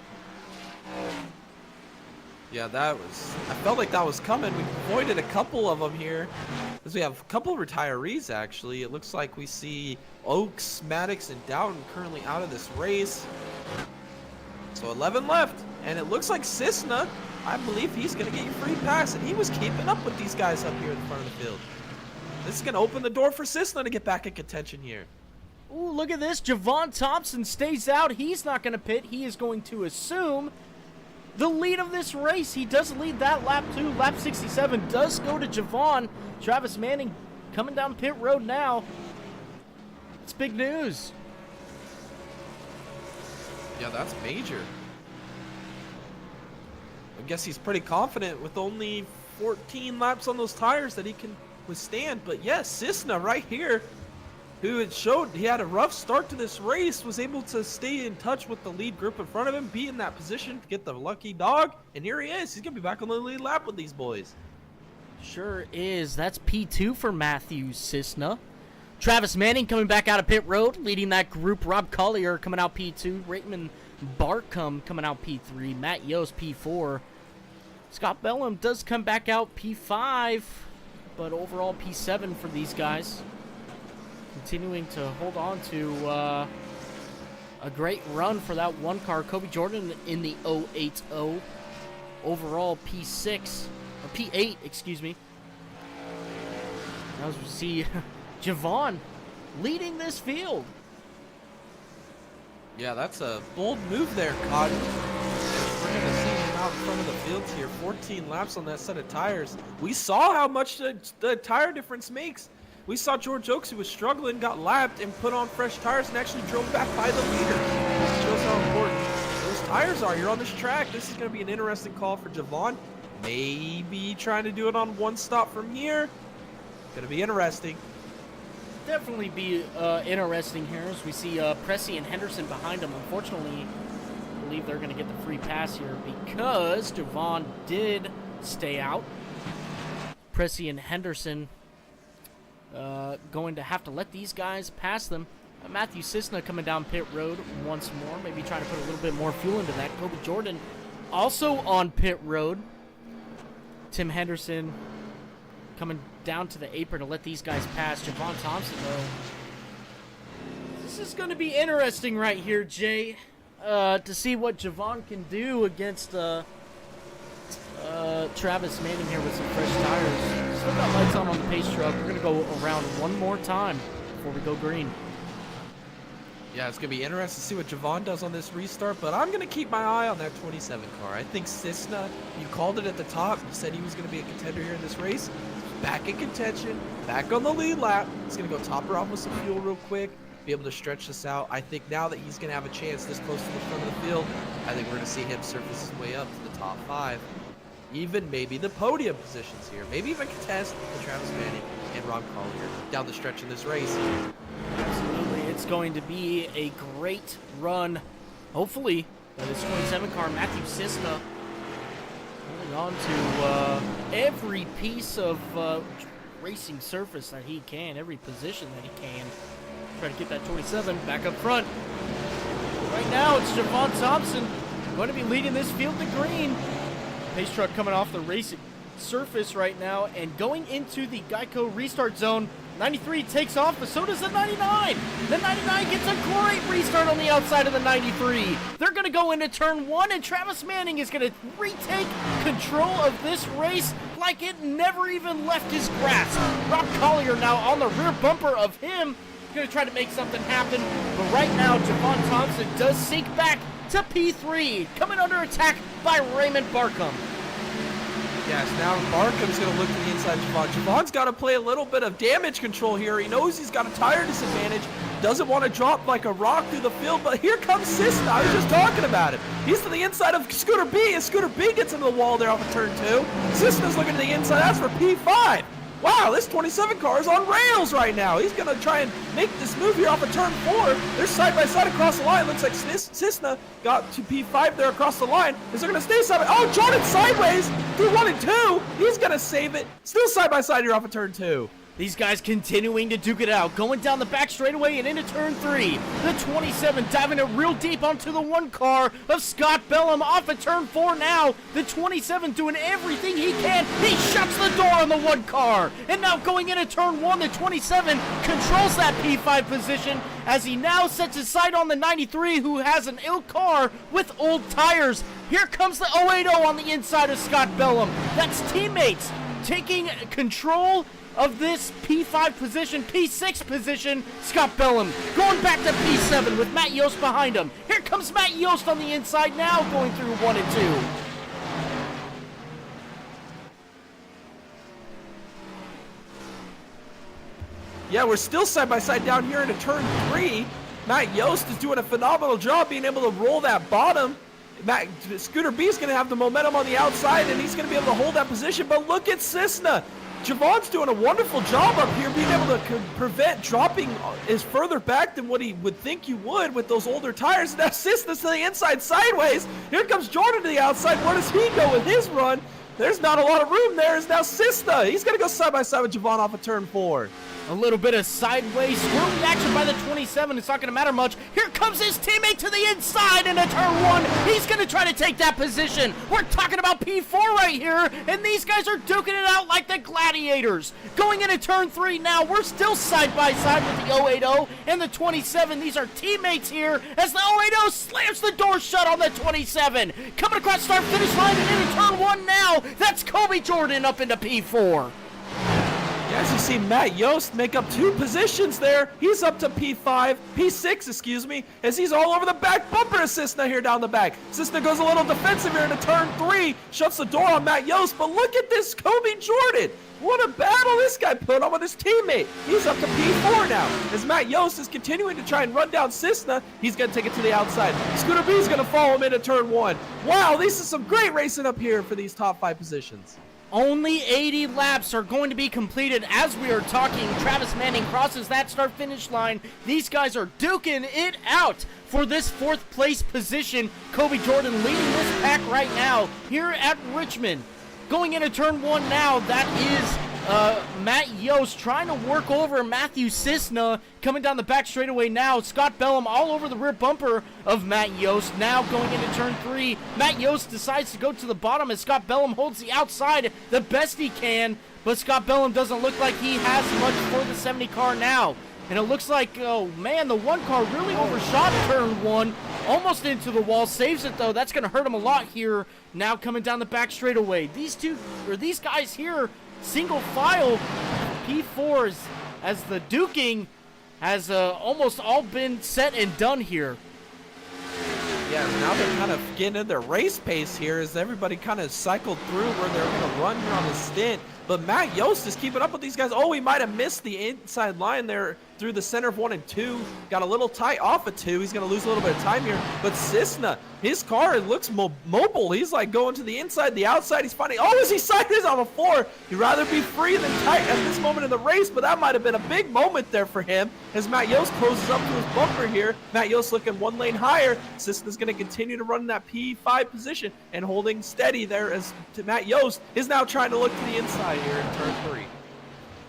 Yeah, I felt like that was coming. We avoided a couple of them here, because we have a couple of retirees, actually. It looks like we see Oaks, Maddox, and Dowden currently out of this race. So 11 left, and it looks like Cisna, I believe he's going to get you free pass, and he was keeping up with these guys up here in the front of the field. This is going to open the door for Cisna to get back in contention here. Ooh, look at this. Javon Thompson stays out. He's not going to pit. He is going to assume the lead of this race. He does lead that lap too. Lap 67 does go to Javon. Travis Manning coming down pit road now. It's big news. Yeah, that's major. I guess he's pretty confident with only 14 laps on those tires that he can withstand. But yes, Cisna right here, who had showed he had a rough start to this race, was able to stay in touch with the lead group in front of him, be in that position to get the lucky dog, and here he is. He's gonna be back on the lead lap with these boys. Sure is. That's P2 for Matthew Cisna. Travis Manning coming back out of pit road, leading that group. Rob Collier coming out P2. Raymond Barcombe coming out P3. Matt Yost P4. Scott Bellum does come back out P5, but overall P7 for these guys. Continuing to hold on to a great run for that one car. Kobe Jordan in the 080. Overall P6, or P8, excuse me. Now as we see Javon leading this field. Yeah, that's a bold move there, Cotton. We're going to see him out in front of the field here. 14 laps on that set of tires. We saw how much the tire difference makes. We saw George Oaks, who was struggling, got lapped and put on fresh tires and actually drove back by the leader. This shows how important those tires are. You're on this track. This is going to be an interesting call for Javon. Maybe trying to do it on one stop from here. Going to be interesting. Definitely be interesting here as we see Pressey and Henderson behind him. Unfortunately, I believe they're going to get the free pass here because Javon did stay out. Pressey and Henderson going to have to let these guys pass them. Matthew Cisna coming down pit road once more, maybe trying to put a little bit more fuel into that. Kobe Jordan also on pit road. Tim Henderson coming down to the apron to let these guys pass. Javon Thompson, though. This is going to be interesting right here, Jay, to see what Javon can do against Travis Manning here with some fresh tires. Still got lights on the pace truck. We're going to go around one more time before we go green. Yeah, it's going to be interesting to see what Javon does on this restart, but I'm going to keep my eye on that 27 car. I think Cisna, you called it at the top. You said he was going to be a contender here in this race. back in contention, back on the lead lap. He's going to go top her off with some fuel real quick, be able to stretch this out. I think now that he's going to have a chance this close to the front of the field, I think we're going to see him surface his way up to the top 5. Even maybe the podium positions here. Maybe even contest with Travis Manning and Rob Collier down the stretch in this race. Absolutely. It's going to be a great run. Hopefully, this 27 car, Matthew Cisna, holding on to every piece of racing surface that he can, every position that he can. Try to get that 27 back up front. Right now, it's Javon Thompson going to be leading this field to green. Pace truck coming off the racing surface right now and going into the Geico restart zone. 93 takes off, but so does the 99. The 99 gets a great restart on the outside of the 93. They're going to go into turn 1, and Travis Manning is going to retake control of this race like it never even left his grasp. Rob Collier now on the rear bumper of him. Going to try to make something happen, but right now Javon Thompson does sink back to P3, coming under attack by Raymond Barkham. Yes, now Barkham's going to look to the inside of Javon. Javon's got to play a little bit of damage control here. He knows he's got a tire disadvantage, doesn't want to drop like a rock through the field, but here comes Cisna. I was just talking about it. He's to the inside of Scooter B, and Scooter B gets into the wall there off of turn 2. Cisna's looking to the inside. That's for P5. Wow, this 27 car is on rails right now. He's going to try and make this move here off of turn 4. They're side by side across the line. Looks like Cisna got to P5 there across the line. Is they're going to stay side by... Oh, Jordan sideways through 1 and 2. He's going to save it. Still side by side here off of turn 2. These guys continuing to duke it out, going down the back straightaway and into turn 3. The 27 diving it real deep onto the 1 car of Scott Bellum off of turn 4 now. The 27 doing everything he can. He shuts the door on the 1 car. And now going into turn 1, the 27 controls that P5 position as he now sets his sight on the 93, who has an ill car with old tires. Here comes the 080 on the inside of Scott Bellum. That's teammates taking control of this P5 position, P6 position. Scott Bellum going back to P7 with Matt Yost behind him. Here comes Matt Yost on the inside now, going through 1 and 2. Yeah, we're still side by side down here into turn 3. Matt Yost is doing a phenomenal job being able to roll that bottom. Scooter B is going to have the momentum on the outside, and he's going to be able to hold that position. But look at Cisna. Javon's doing a wonderful job up here being able to prevent dropping is further back than what he would think you would with those older tires. Now Cisna's to the inside sideways. Here comes Jordan to the outside. Where does he go with his run? There's not a lot of room there. Is now Cisna. He's going to go side by side with Javon off of turn 4. A little bit of sideways swirling action by the 27. It's not going to matter much. Here comes his teammate to the inside into turn 1. He's going to try to take that position. We're talking about P4 right here, and these guys are duking it out like the gladiators. Going into turn 3 now, we're still side by side with the 080 and the 27. These are teammates here as the 080 slams the door shut on the 27. Coming across start finish line and into turn 1 now. That's Kobe Jordan up into P4. As you see Matt Yost make up 2 positions there. He's up to P5, P6, excuse me, as he's all over the back bumper of Cisna here down the back. Cisna goes a little defensive here into turn 3, shuts the door on Matt Yost, but look at this Kobe Jordan. What a battle this guy put on with his teammate. He's up to P4 now. As Matt Yost is continuing to try and run down Cisna, he's going to take it to the outside. Scooter B is going to follow him into turn 1. Wow, this is some great racing up here for these top 5 positions. Only 80 laps are going to be completed as we are talking. Travis Manning crosses that start-finish line. These guys are duking it out for this 4th place position. Kobe Jordan leading this pack right now here at Richmond. Going into turn 1 now, that is Matt Yost trying to work over Matthew Cisna. Coming down the back straightaway now, Scott Bellum all over the rear bumper of Matt Yost. Now going into turn 3, Matt Yost decides to go to the bottom as Scott Bellum holds the outside the best he can. But Scott Bellum doesn't look like he has much for the 70 car now. And it looks like, oh man, the 1 car really overshot turn 1. Almost into the wall, saves it though. That's going to hurt him a lot here. Now coming down the back straightaway. These guys here, single file P4s as the duking has almost all been set and done here. Yeah, now they're kind of getting in their race pace here as everybody kind of cycled through where they're going to run here on the stint. but Matt Yost is keeping up with these guys. Oh, he might have missed the inside line there through the center of 1 and 2. Got a little tight off of 2. He's going to lose a little bit of time here. But Cisna, his car, it looks mobile. He's like going to the inside, the outside. He's finding, oh, is he sideways on the floor? He'd rather be free than tight at this moment in the race, but that might have been a big moment there for him as Matt Yost closes up to his bumper here. Matt Yost looking 1 lane higher. Cisna's going to continue to run in that P5 position and holding steady there as Matt Yost is now trying to look to the inside here in turn 3.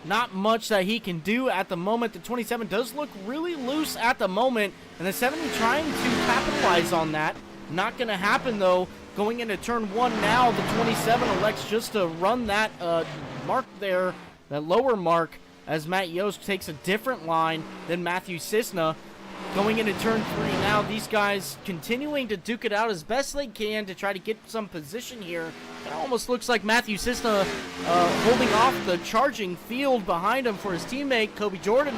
Not much that he can do at the moment. The 27 does look really loose at the moment, and the 70 trying to capitalize on that. Not going to happen, though. Going into turn 1 now, the 27 elects just to run that mark there, that lower mark, as Matt Yost takes a different line than Matthew Cisna. Going into turn 3 now, these guys continuing to duke it out as best they can to try to get some position here. It almost looks like Matthew Cisna holding off the charging field behind him for his teammate, Kobe Jordan,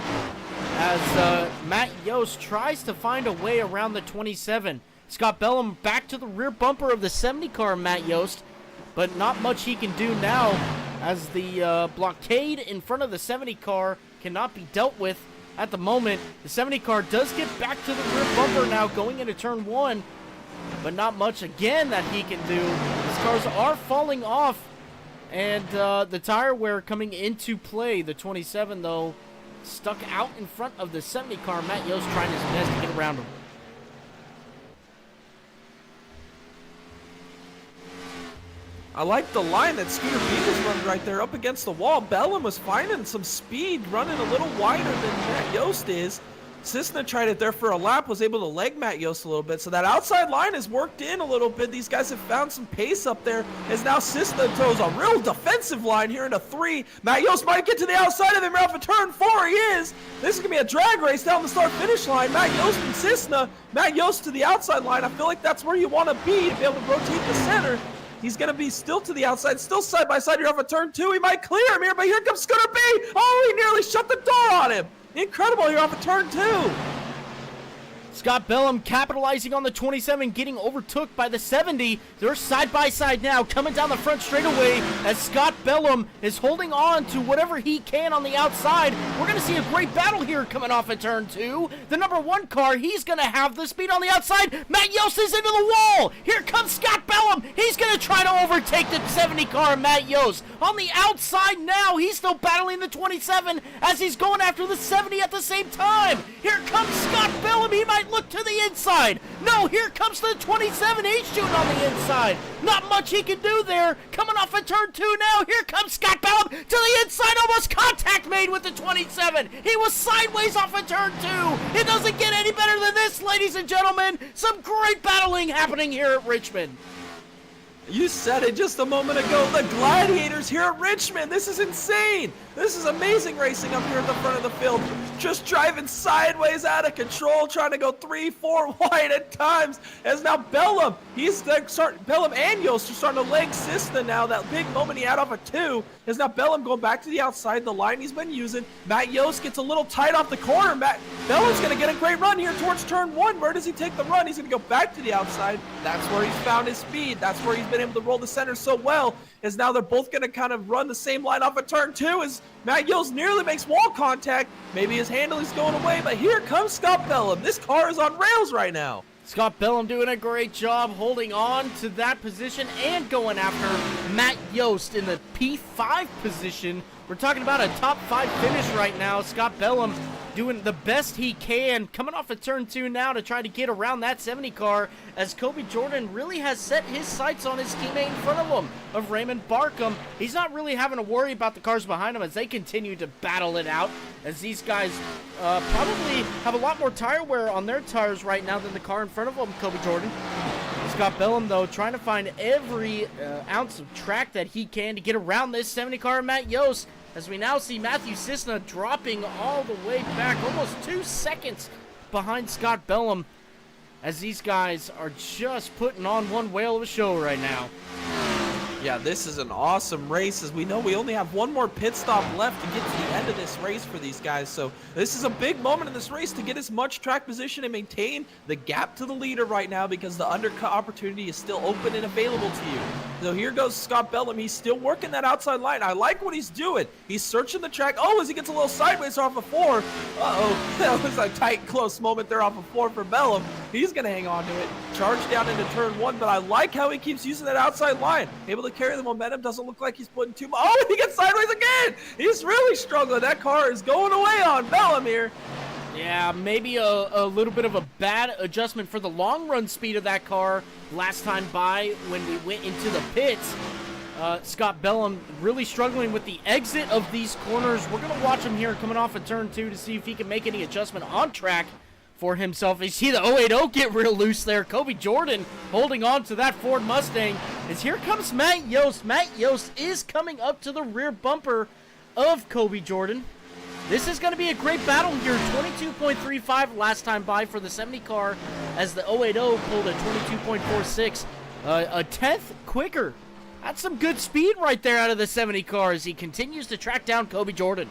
as Matt Yost tries to find a way around the 27. Scott Bellum back to the rear bumper of the 70 car, Matt Yost, but not much he can do now as the blockade in front of the 70 car cannot be dealt with at the moment. The 70 car does get back to the rear bumper now going into turn 1, but not much again that he can do. His cars are falling off, and the tire wear coming into play. The 27, though, stuck out in front of the 70 car. Matt Yost trying his best to get around him. I like the line that Scooter Beagles run right there up against the wall. Bellum was finding some speed, running a little wider than Matt Yost is. Cisna tried it there for a lap, was able to leg Matt Yost a little bit. So that outside line has worked in a little bit. These guys have found some pace up there as now Cisna throws a real defensive line here into 3. Matt Yost might get to the outside of him off of turn 4. He is. This is going to be a drag race down the start-finish line. Matt Yost and Cisna. Matt Yost to the outside line. I feel like that's where you want to be able to rotate the center. He's going to be still to the outside, still side by side here off of turn 2. He might clear him here, but here comes Scooter B. Oh, he nearly shut the door on him. Incredible here off of turn 2. Scott Bellum capitalizing on the 27, getting overtook by the 70. They're side by side now, coming down the front straightaway as Scott Bellum is holding on to whatever he can on the outside. We're going to see a great battle here coming off of turn 2. The number 1 car, he's going to have the speed on the outside. Matt Yost is into the wall. Here comes Scott Bellum. He's going to try to overtake the 70 car, Matt Yost. On the outside now, he's still battling the 27 as he's going after the 70 at the same time. Here comes Scott Bellum. He might look to the inside. No, here comes the 27. He's shooting on the inside. Not much he can do there. Coming off of turn 2 now. Here comes Scott Bellum to the inside. Almost contact made with the 27. He was sideways off of turn 2. It doesn't get any better than this, ladies and gentlemen. Some great battling happening here at Richmond. You said it just a moment ago. The Gladiators here at Richmond. This is insane. This is amazing racing up here at the front of the field. Just driving sideways out of control, trying to go 3-4 wide at times. As now Bellum, Bellum and Yost are starting to leg Cisna now. That big moment he had off of 2 is now Bellum going back to the outside, the line he's been using. Matt Yost gets a little tight off the corner. Bellum's going to get a great run here towards turn 1. Where does he take the run? He's going to go back to the outside. That's where he's found his speed. That's where he's been able to roll the center so well, as now they're both going to kind of run the same line off of turn 2 as Matt Yost nearly makes wall contact. Maybe his handle is going away, but here comes Scott Bellum. This car is on rails right now. Scott Bellum doing a great job holding on to that position and going after Matt Yost in the P5 position. We're talking about a top 5 finish right now. Scott Bellum doing the best he can, coming off of turn 2 now to try to get around that 70 car, as Kobe Jordan really has set his sights on his teammate in front of him, of Raymond Barkham. He's not really having to worry about the cars behind him as they continue to battle it out, as these guys probably have a lot more tire wear on their tires right now than the car in front of them, Kobe Jordan. Scott Bellum, though, trying to find every ounce of track that he can to get around this 70 car, Matt Yost, as we now see Matthew Cisna dropping all the way back, almost 2 seconds behind Scott Bellum, as these guys are just putting on one whale of a show right now. Yeah, this is an awesome race. As we know, we only have one more pit stop left to get to the end of this race for these guys. So this is a big moment in this race to get as much track position and maintain the gap to the leader right now, because the undercut opportunity is still open and available to you. So here goes Scott Bellum. He's still working that outside line. I like what he's doing. He's searching the track. Oh, as he gets a little sideways off of 4. Uh-oh. That was a tight, close moment there off of 4 for Bellum. He's going to hang on to it. Charge down into turn 1, but I like how he keeps using that outside line. Able to carry the momentum. Doesn't look like he's putting too much. Oh, he gets sideways again. He's really struggling. That car is going away on Bellum here. Yeah, maybe a little bit of a bad adjustment for the long run speed of that car last time by when we went into the pits. Scott Bellum really struggling with the exit of these corners. We're going to watch him here coming off of turn 2 to see if he can make any adjustment on track for himself. You see the 080 get real loose there. Kobe Jordan holding on to that Ford Mustang. As here comes Matt Yost. Matt Yost is coming up to the rear bumper of Kobe Jordan. This is going to be a great battle here. 22.35 last time by for the 70 car as the 080 pulled a 22.46. A 10th quicker. That's some good speed right there out of the 70 car as he continues to track down Kobe Jordan.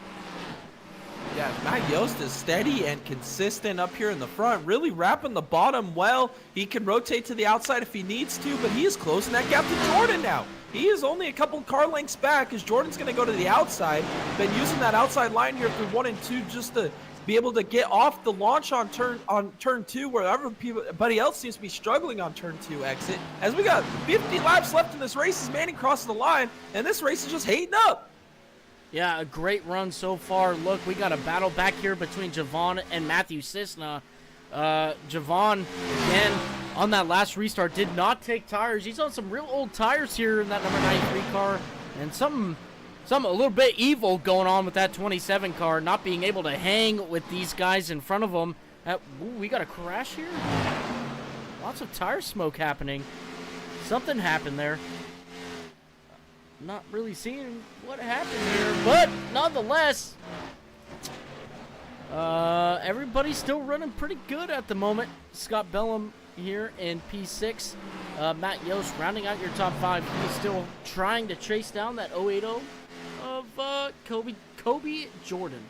Yeah, Matt Yost is steady and consistent up here in the front, really wrapping the bottom well. He can rotate to the outside if he needs to, but he is closing that gap to Jordan now. He is only a couple car lengths back as Jordan's going to go to the outside. Been using that outside line here through 1 and 2 just to be able to get off the launch on turn 2, where everybody else seems to be struggling on turn 2 exit. As we got 50 laps left in this race as Manning crosses the line, and this race is just heating up. Yeah, a great run so far. Look, we got a battle back here between Javon and Matthew Cisna. Javon, again, on that last restart, did not take tires. He's on some real old tires here in that number 93 car. And something a little bit evil going on with that 27 car, not being able to hang with these guys in front of him. Ooh, we got a crash here? Lots of tire smoke happening. Something happened there. Not really seeing what happened here, but nonetheless, everybody's still running pretty good at the moment. Scott Bellum here in P6. Matt Yost rounding out your top 5. He's still trying to chase down that 080 of Kobe Jordan.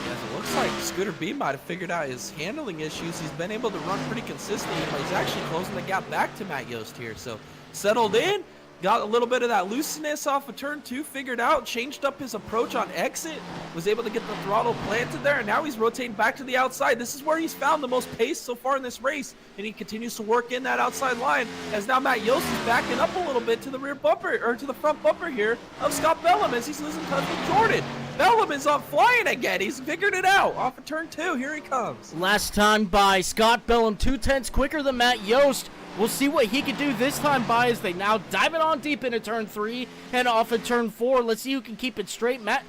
Yes, it looks like Scooter B might have figured out his handling issues. He's been able to run pretty consistently, but he's actually closing the gap back to Matt Yost here. So settled in. Got a little bit of that looseness off of turn 2, figured out, changed up his approach on exit, was able to get the throttle planted there, and now he's rotating back to the outside. This is where he's found the most pace so far in this race, and he continues to work in that outside line, as now Matt Yost is backing up a little bit to the rear bumper, or to the front bumper here of Scott Bellum as he's losing touch with Jordan. Bellum is on flying again. He's figured it out off of turn 2. Here he comes. Last time by Scott Bellum, 2/10 quicker than Matt Yost. We'll see what he can do this time by as they now dive it on deep into turn 3 and off of turn 4. Let's see who can keep it straight. Matt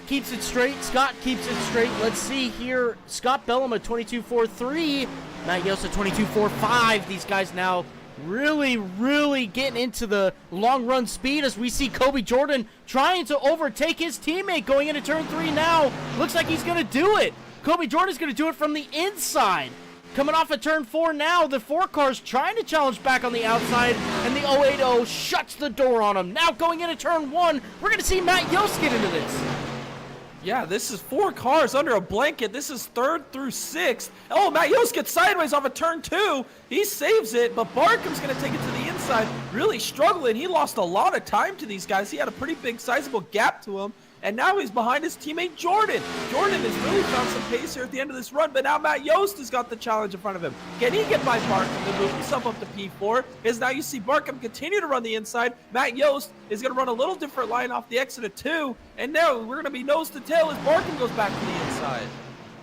keeps it straight. Scott keeps it straight. Let's see here. Scott Bellum at 22.43. Matt Yost at 22.45. These guys now really getting into the long run speed as we see Kobe Jordan trying to overtake his teammate going into turn 3 now. Looks like he's going to do it. Kobe Jordan's going to do it from the inside. Coming off of turn 4 now, the 4 car's trying to challenge back on the outside, and the 080 shuts the door on him. Now going into turn 1, we're going to see Matt Yost get into this. Yeah, this is 4 cars under a blanket. This is 3rd through 6th. Oh, Matt Yost gets sideways off of turn 2. He saves it, but Barkham's going to take it to the inside. Really struggling. He lost a lot of time to these guys. He had a pretty big, sizable gap to him. And now he's behind his teammate Jordan. Jordan has really found some pace here at the end of this run, but now Matt Yost has got the challenge in front of him. Can he get by Barkham to move himself up to P4? As now you see Barkham continue to run the inside. Matt Yost is going to run a little different line off the exit of 2. And now we're going to be nose to tail as Barkham goes back to the inside.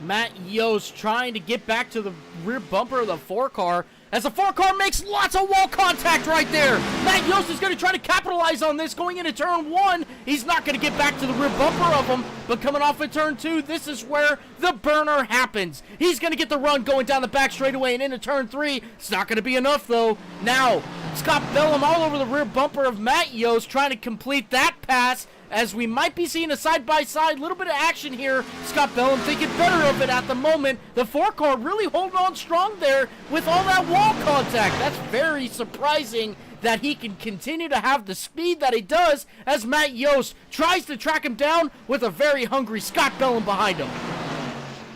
Matt Yost trying to get back to the rear bumper of the 4 car. As the 4 car makes lots of wall contact right there. Matt Yost is going to try to capitalize on this going into turn 1. He's not going to get back to the rear bumper of him, but coming off of turn 2, this is where the burner happens. He's going to get the run going down the back straightaway and into turn 3. It's not going to be enough though. Now, Scott Bellum all over the rear bumper of Matt Yost trying to complete that pass. As we might be seeing a side-by-side, little bit of action here. Scott Bellum thinking better of it at the moment. The 4 car really holding on strong there with all that wall contact. That's very surprising that he can continue to have the speed that he does as Matt Yost tries to track him down with a very hungry Scott Bellum behind him.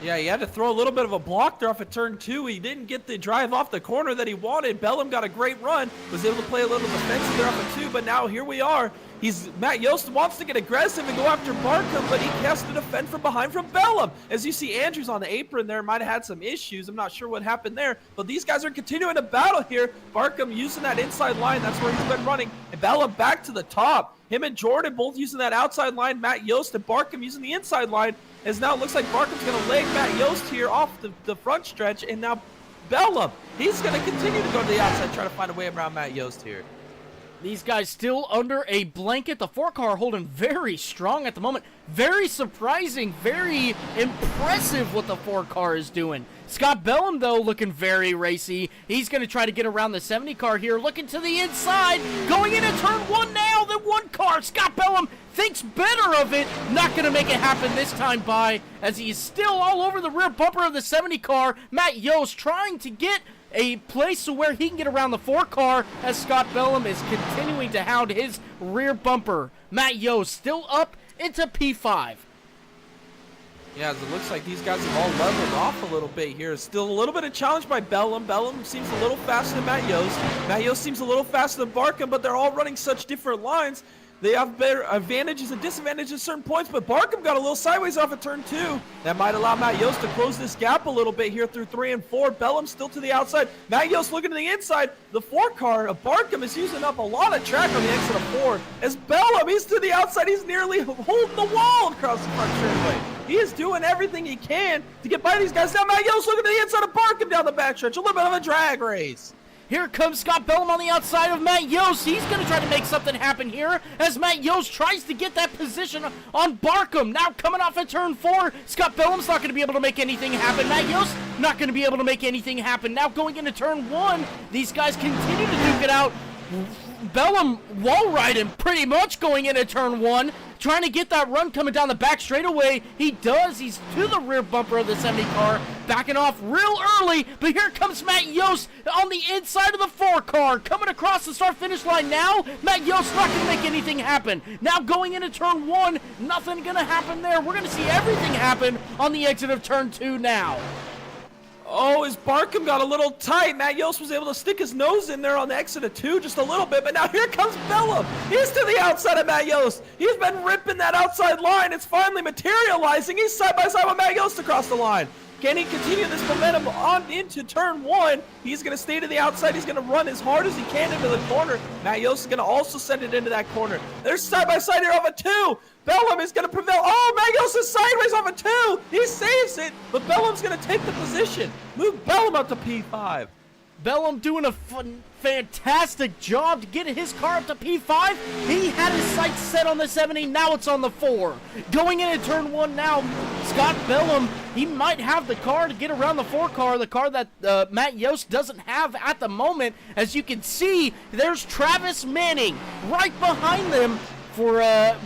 Yeah, he had to throw a little bit of a block there off of turn 2. He didn't get the drive off the corner that he wanted. Bellum got a great run, was able to play a little defensive there off of 2, but now here we are. Matt Yost wants to get aggressive and go after Barkham, but he has to defend from behind from Bellum. As you see, Andrews on the apron there might have had some issues. I'm not sure what happened there, but these guys are continuing to battle here. Barkham using that inside line. That's where he's been running. And Bellum back to the top. Him and Jordan both using that outside line. Matt Yost and Barkham using the inside line. As now it looks like Barkham's going to leg Matt Yost here off the front stretch. And now Bellum, he's going to continue to go to the outside, try to find a way around Matt Yost here. These guys still under a blanket. The 4-car holding very strong at the moment. Very surprising, very impressive what the 4-car is doing. Scott Bellum, though, looking very racy. He's going to try to get around the 70-car here, looking to the inside, going into turn 1 now. The 1-car, Scott Bellum thinks better of it. Not going to make it happen this time by, as he's still all over the rear bumper of the 70-car. Matt Yost trying to get a place to where he can get around the 4-car as Scott Bellum is continuing to hound his rear bumper. Matt Yost still up into P5. Yeah, it looks like these guys have all leveled off a little bit here. Still a little bit of challenge by Bellum. Bellum seems a little faster than Matt Yost. Matt Yost seems a little faster than Barkham, but they're all running such different lines. They have better advantages and disadvantages at certain points, but Barkham got a little sideways off of turn 2. That might allow Matt Yost to close this gap a little bit here through 3 and 4. Bellum still to the outside. Matt Yost looking to the inside. The 4-car of Barkham is using up a lot of track on the exit of 4. As Bellum, he's to the outside. He's nearly holding the wall across the front straightaway. He is doing everything he can to get by these guys. Now Matt Yost looking to the inside of Barkham down the backstretch. A little bit of a drag race. Here comes Scott Bellum on the outside of Matt Yost. He's going to try to make something happen here as Matt Yost tries to get that position on Barkham. Now coming off of turn 4, Scott Bellum's not going to be able to make anything happen. Matt Yost not going to be able to make anything happen. Now going into turn 1, these guys continue to duke it out. Bellum wall riding pretty much going into turn 1, trying to get that run coming down the back straightaway. He does. He's to the rear bumper of the 70 car, backing off real early, but here comes Matt Yost on the inside of the 4 car, coming across the start-finish line now. Matt Yost not going to make anything happen. Now going into turn 1, nothing going to happen there. We're going to see everything happen on the exit of turn 2 now. Oh, his Barkham got a little tight. Matt Yost was able to stick his nose in there on the exit of 2 just a little bit, but now here comes Bellum. He's to the outside of Matt Yost. He's been ripping that outside line. It's finally materializing. He's side by side with Matt Yost across the line. Can he continue this momentum on into turn 1? He's going to stay to the outside. He's going to run as hard as he can into the corner. Matt Yost is going to also send it into that corner. They're side by side here off a 2. Bellum is going to prevail. Oh, Matt Yost is sideways off a 2. He saves it, but Bellum's going to take the position. Move Bellum up to P5. Bellum doing a fantastic job to get his car up to P5. He had his sights set on the 70. Now it's on the 4. Going into turn 1 now, Scott Bellum, he might have the car to get around the 4 car, the car that Matt Yost doesn't have at the moment. As you can see, there's Travis Manning right behind them for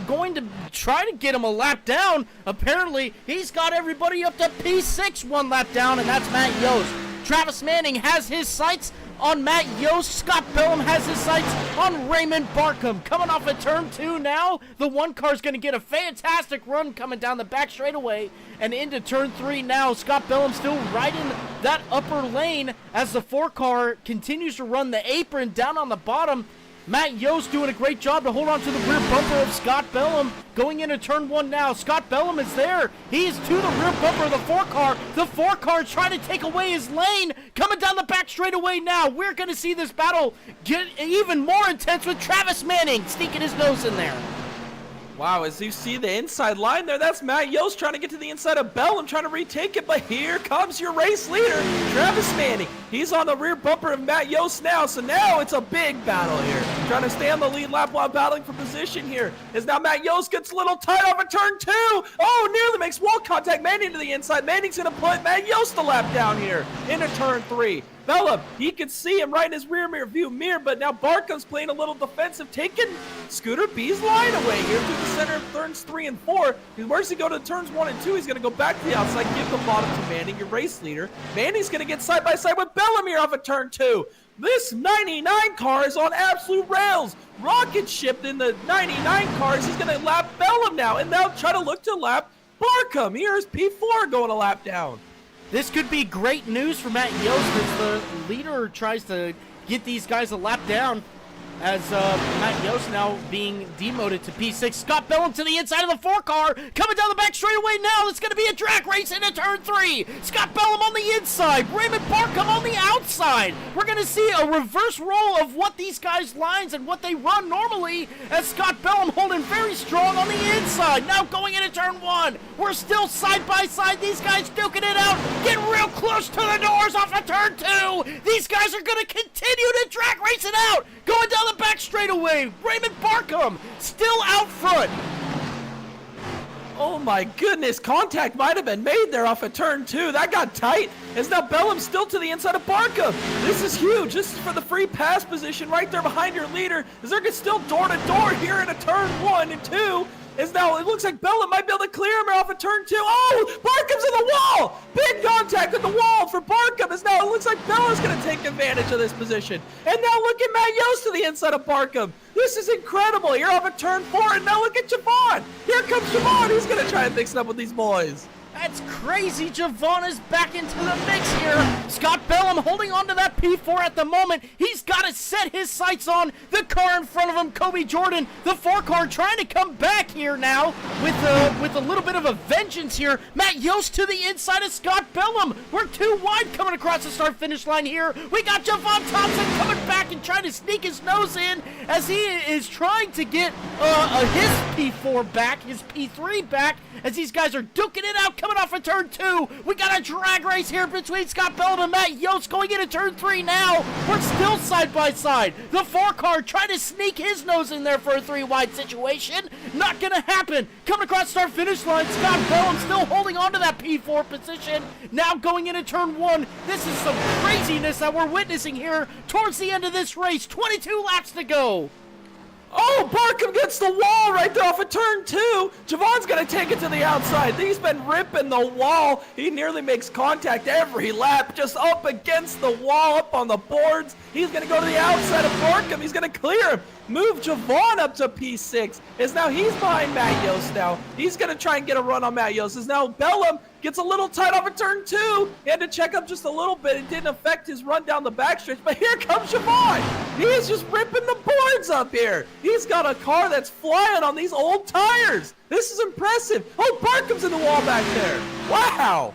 going to try to get him a lap down. Apparently, he's got everybody up to P6 1 lap down, and that's Matt Yost. Travis Manning has his sights on Matt Yost. Scott Bellum has his sights on Raymond Barkham. Coming off of turn 2 now, the 1 car is going to get a fantastic run coming down the back straightaway and into turn 3 now. Scott Bellum still riding that upper lane as the 4 car continues to run the apron down on the bottom. Matt Yost doing a great job to hold on to the rear bumper of Scott Bellum. Going into turn 1 now. Scott Bellum is there. He is to the rear bumper of the 4 car. The 4 car is trying to take away his lane. Coming down the back straightaway now. We're going to see this battle get even more intense with Travis Manning sneaking his nose in there. Wow, as you see the inside line there, that's Matt Yost trying to get to the inside of Bellum, trying to retake it, but here comes your race leader, Travis Manning. He's on the rear bumper of Matt Yost now, so now it's a big battle here. Trying to stay on the lead lap while battling for position here. As now Matt Yost gets a little tight off of turn 2. Oh, nearly makes wall contact. Manning to the inside. Manning's going to put Matt Yost a lap down here into turn 3. Bellum, he can see him right in his rear view mirror, but now Barkham's playing a little defensive, taking Scooter B's line away here through the center of turns 3 and 4. Where's he go to turns 1 and 2? He's going to go back to the outside, give the bottom to Manning, your race leader. Manning's going to get side by side with Bellum here off of turn 2. This 99 car is on absolute rails. Rocket shipped in the 99 cars. He's going to lap Bellum now, and now try to look to lap Barkham. Here's P4 going a lap down. This could be great news for Matt Yost as the leader tries to get these guys a lap down. As Matt Yost now being demoted to P6. Scott Bellum to the inside of the 4 car. Coming down the back straightaway now. It's going to be a drag race into turn 3. Scott Bellum on the inside. Raymond Barkham on the outside. We're going to see a reverse roll of what these guys' lines and what they run normally. As Scott Bellum holding very strong on the inside. Now going into turn 1. We're still side by side. These guys duking it out. Getting real close to the doors off of turn 2. These guys are going to continue to drag race it out. Going down the back straightaway. Raymond Barkham still out front. Oh my goodness, contact might have been made there off of turn 2. That got tight. As now Bellum still to the inside of Barkham. This is huge. This is for the free pass position right there behind your leader. As they're still door to door here in a turn 1 and 2. Is now, it looks like Bellum might be able to clear him off of turn 2. Oh, Barkham's in the wall. Big contact with the wall for Barkham. Is now, it looks like Bellum's going to take advantage of this position. And now look at Matt Yost to the inside of Barkham. This is incredible. You're off of turn 4, and now look at Javon. Here comes Javon. He's going to try and mix it up with these boys. That's crazy. Javon is back into the mix here. Scott Bellum holding on to that P4 at the moment. He's got to set his sights on the car in front of him, Kobe Jordan. The 4 car trying to come back here now with a little bit of a vengeance here. Matt Yost to the inside of Scott Bellum. We're too wide coming across the start-finish line here. We got Javon Thompson coming back and trying to sneak his nose in as he is trying to get his P4 back, his P3 back, as these guys are duking it out coming off of turn 2. We got a drag race here between Scott Bellum and Matt Yost going into turn 3 now. We're still side by side. The 4 car trying to sneak his nose in there for a 3-wide situation. Not gonna happen. Coming across start finish line, Scott Bellum still holding on to that P4 position. Now going into turn 1. This is some craziness that we're witnessing here towards the end of this race. 22 laps to go. Oh, Barkham gets the wall right there off of turn 2. Javon's going to take it to the outside. He's been ripping the wall. He nearly makes contact every lap, just up against the wall, up on the boards. He's going to go to the outside of Barkham. He's going to clear him. Move Javon up to P6. Is now he's behind Matt Yost now. He's going to try and get a run on Matt Yost. Is now Bellum gets a little tight off of turn 2. He had to check up just a little bit. It didn't affect his run down the backstretch. But here comes Javon. He is just ripping the boards up here. He's got a car that's flying on these old tires. This is impressive. Oh, Barkham's in the wall back there. Wow.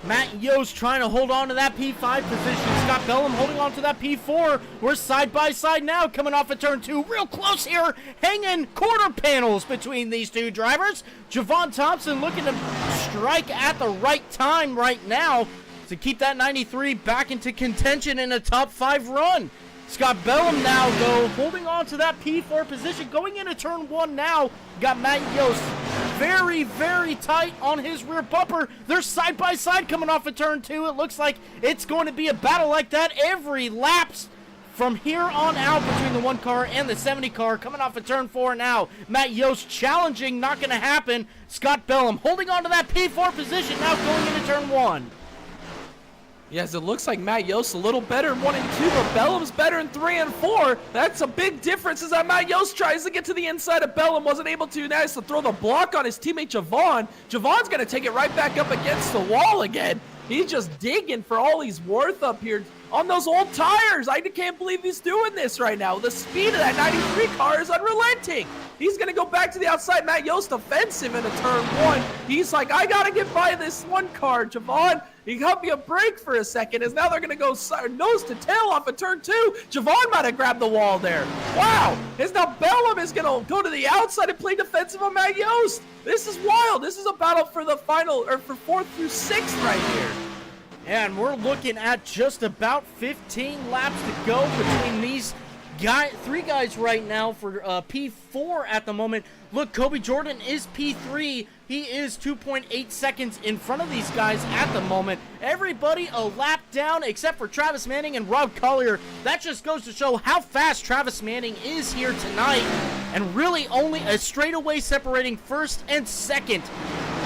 Matt Yost trying to hold on to that P5 position. Scott Bellum holding on to that P4. We're side by side now, coming off of turn 2. Real close here, hanging quarter panels between these two drivers. Javon Thompson looking to strike at the right time right now to keep that 93 back into contention in a top 5 run. Scott Bellum now, though, holding on to that P4 position. Going into turn 1 now, got Matt Yost very, very tight on his rear bumper. They're side by side coming off of turn 2. It looks like it's going to be a battle like that every laps from here on out between the 1 car and the 70 car. Coming off of turn 4 now. Matt Yost challenging, not going to happen. Scott Bellum holding on to that P4 position now going into turn 1. Yes, it looks like Matt Yost a little better in 1 and 2, but Bellum's better in 3 and 4. That's a big difference as Matt Yost tries to get to the inside of Bellum. Wasn't able to. Now he has to throw the block on his teammate Javon. Javon's going to take it right back up against the wall again. He's just digging for all he's worth up here on those old tires. I can't believe he's doing this right now. The speed of that 93 car is unrelenting. He's going to go back to the outside. Matt Yost offensive in a turn 1. He's like, I got to get by this 1 car, Javon. He helped me a break for a second, as now they're going to go nose to tail off of turn 2. Javon might have grabbed the wall there. Wow. As now Bellum is going to go to the outside and play defensive on Matt Yost. This is wild. This is a battle for the final, or for 4th through 6th right here. And we're looking at just about 15 laps to go between these 3 guys right now for P4 at the moment. Look, Kobe Jordan is P3. He is 2.8 seconds in front of these guys at the moment. Everybody a lap down except for Travis Manning and Rob Collier. That just goes to show how fast Travis Manning is here tonight. And really only a straightaway separating first and second.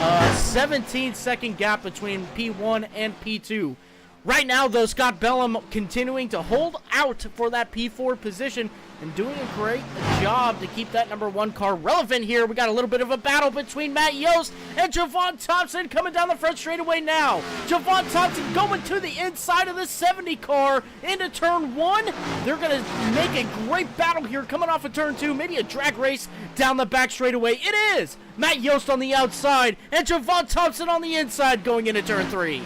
17-second gap between P1 and P2. Right now, though, Scott Bellum continuing to hold out for that P4 position. and doing a great job to keep that number 1 car relevant here. We got a little bit of a battle between Matt Yost and Javon Thompson coming down the front straightaway now. Javon Thompson going to the inside of the 70 car into turn 1. They're going to make a great battle here coming off of turn 2, maybe a drag race down the back straightaway. It is Matt Yost on the outside and Javon Thompson on the inside going into turn 3.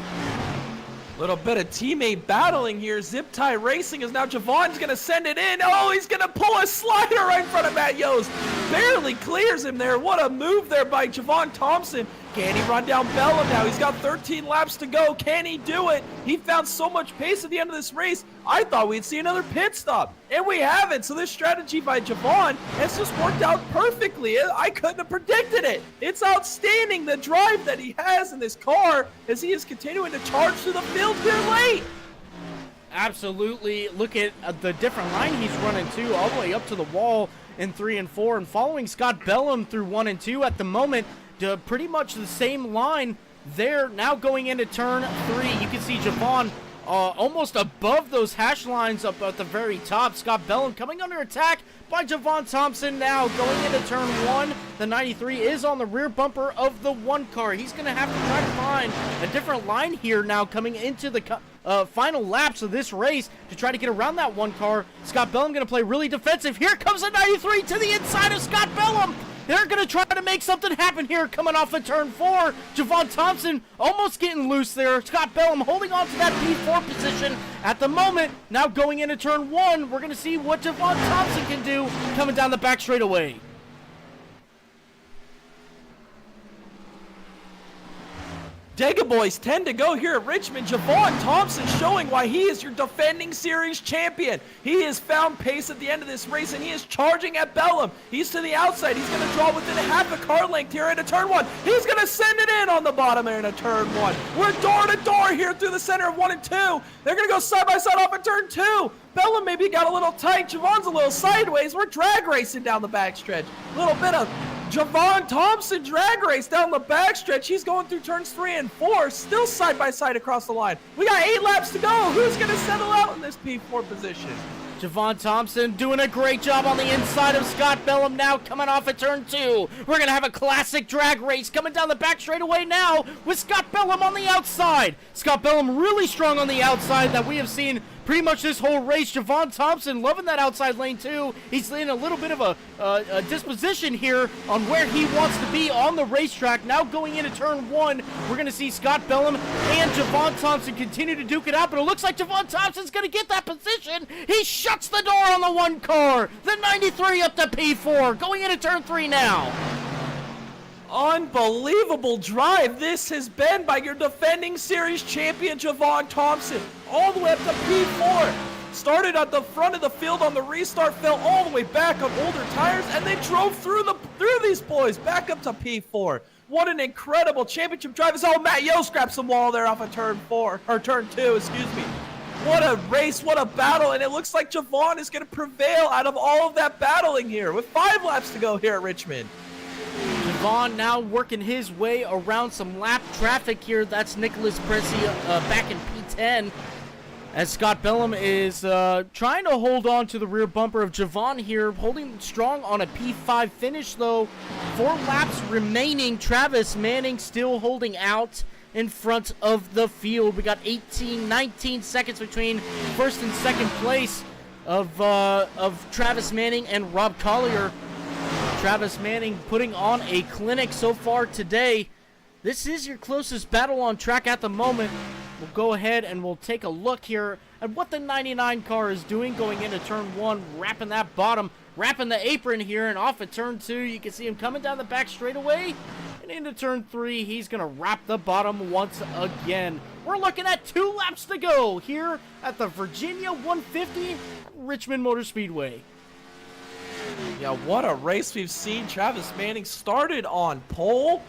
Little bit of teammate battling here. Zip tie racing is now Javon's going to send it in. Oh, he's going to pull a slider right in front of Matt Yost. Barely clears him there. What a move there by Javon Thompson. Can he run down Bellum now? He's got 13 laps to go. Can he do it? He found so much pace at the end of this race. I thought we'd see another pit stop, and we haven't. So this strategy by Javon has just worked out perfectly. I couldn't have predicted it. It's outstanding, the drive that he has in this car as he is continuing to charge through the field here late. Absolutely. Look at the different line he's running too, all the way up to the wall in 3 and 4, and following Scott Bellum through 1 and 2 at the moment. To pretty much the same line there. Now going into turn 3, you can see Javon almost above those hash lines up at the very top. Scott Bellum coming under attack by Javon Thompson now going into turn 1. The 93 is on the rear bumper of the 1 car. He's going to have to try to find a different line here now coming into the final laps of this race to try to get around that 1 car. Scott Bellum going to play really defensive. Here comes the 93 to the inside of Scott Bellum. They're going to try to make something happen here coming off of turn 4. Javon Thompson almost getting loose there. Scott Bellum holding on to that P4 position at the moment. Now going into turn 1, we're going to see what Javon Thompson can do coming down the back straightaway. Dega boys 10 to go here at Richmond. Javon Thompson showing why he is your defending series champion. He has found pace at the end of this race, and he is charging at Bellum. He's to the outside. He's going to draw within half a car length here into turn 1. He's going to send it in on the bottom here into turn 1. We're door to door here through the center of 1 and 2. They're going to go side by side off of turn 2. Bellum maybe got a little tight. Javon's a little sideways. We're drag racing down the backstretch. A little bit of Javon Thompson drag race down the backstretch. He's going through turns 3 and 4, still side by side across the line. We got 8 laps to go. Who's going to settle out in this P4 position? Javon Thompson doing a great job on the inside of Scott Bellum now coming off of turn 2. We're going to have a classic drag race coming down the back straightaway now with Scott Bellum on the outside. Scott Bellum really strong on the outside that we have seen pretty much this whole race. Javon Thompson loving that outside lane too. He's in a little bit of a disposition here on where he wants to be on the racetrack. Now going into turn 1, we're going to see Scott Bellum and Javon Thompson continue to duke it out, but it looks like Javon Thompson's going to get that position. He shuts the door on the 1 car. The 93 up to P4 going into turn 3 now. Unbelievable drive this has been by your defending series champion Javon Thompson, all the way up to P4. Started at the front of the field on the restart, fell all the way back on older tires, and they drove through these boys back up to P4. What an incredible championship drive. Oh, Matt Yost grabbed some wall there off of turn 2, excuse me. What a race, what a battle, and it looks like Javon is going to prevail out of all of that battling here with 5 laps to go here at Richmond. Javon now working his way around some lap traffic here. That's Nicholas Pressy back in P10. As Scott Bellum is trying to hold on to the rear bumper of Javon here, holding strong on a P5 finish though. 4 laps remaining. Travis Manning still holding out in front of the field. We got 19 seconds between first and second place of Travis Manning and Rob Collier. Travis Manning putting on a clinic so far today. This is your closest battle on track at the moment. We'll go ahead and we'll take a look here at what the 99 car is doing going into turn 1, wrapping that bottom, wrapping the apron here, and off at turn 2, you can see him coming down the back straightaway. And into turn 3, he's going to wrap the bottom once again. We're looking at 2 laps to go here at the Virginia 150 Richmond Motor Speedway. Yeah, what a race we've seen. Travis Manning started on pole,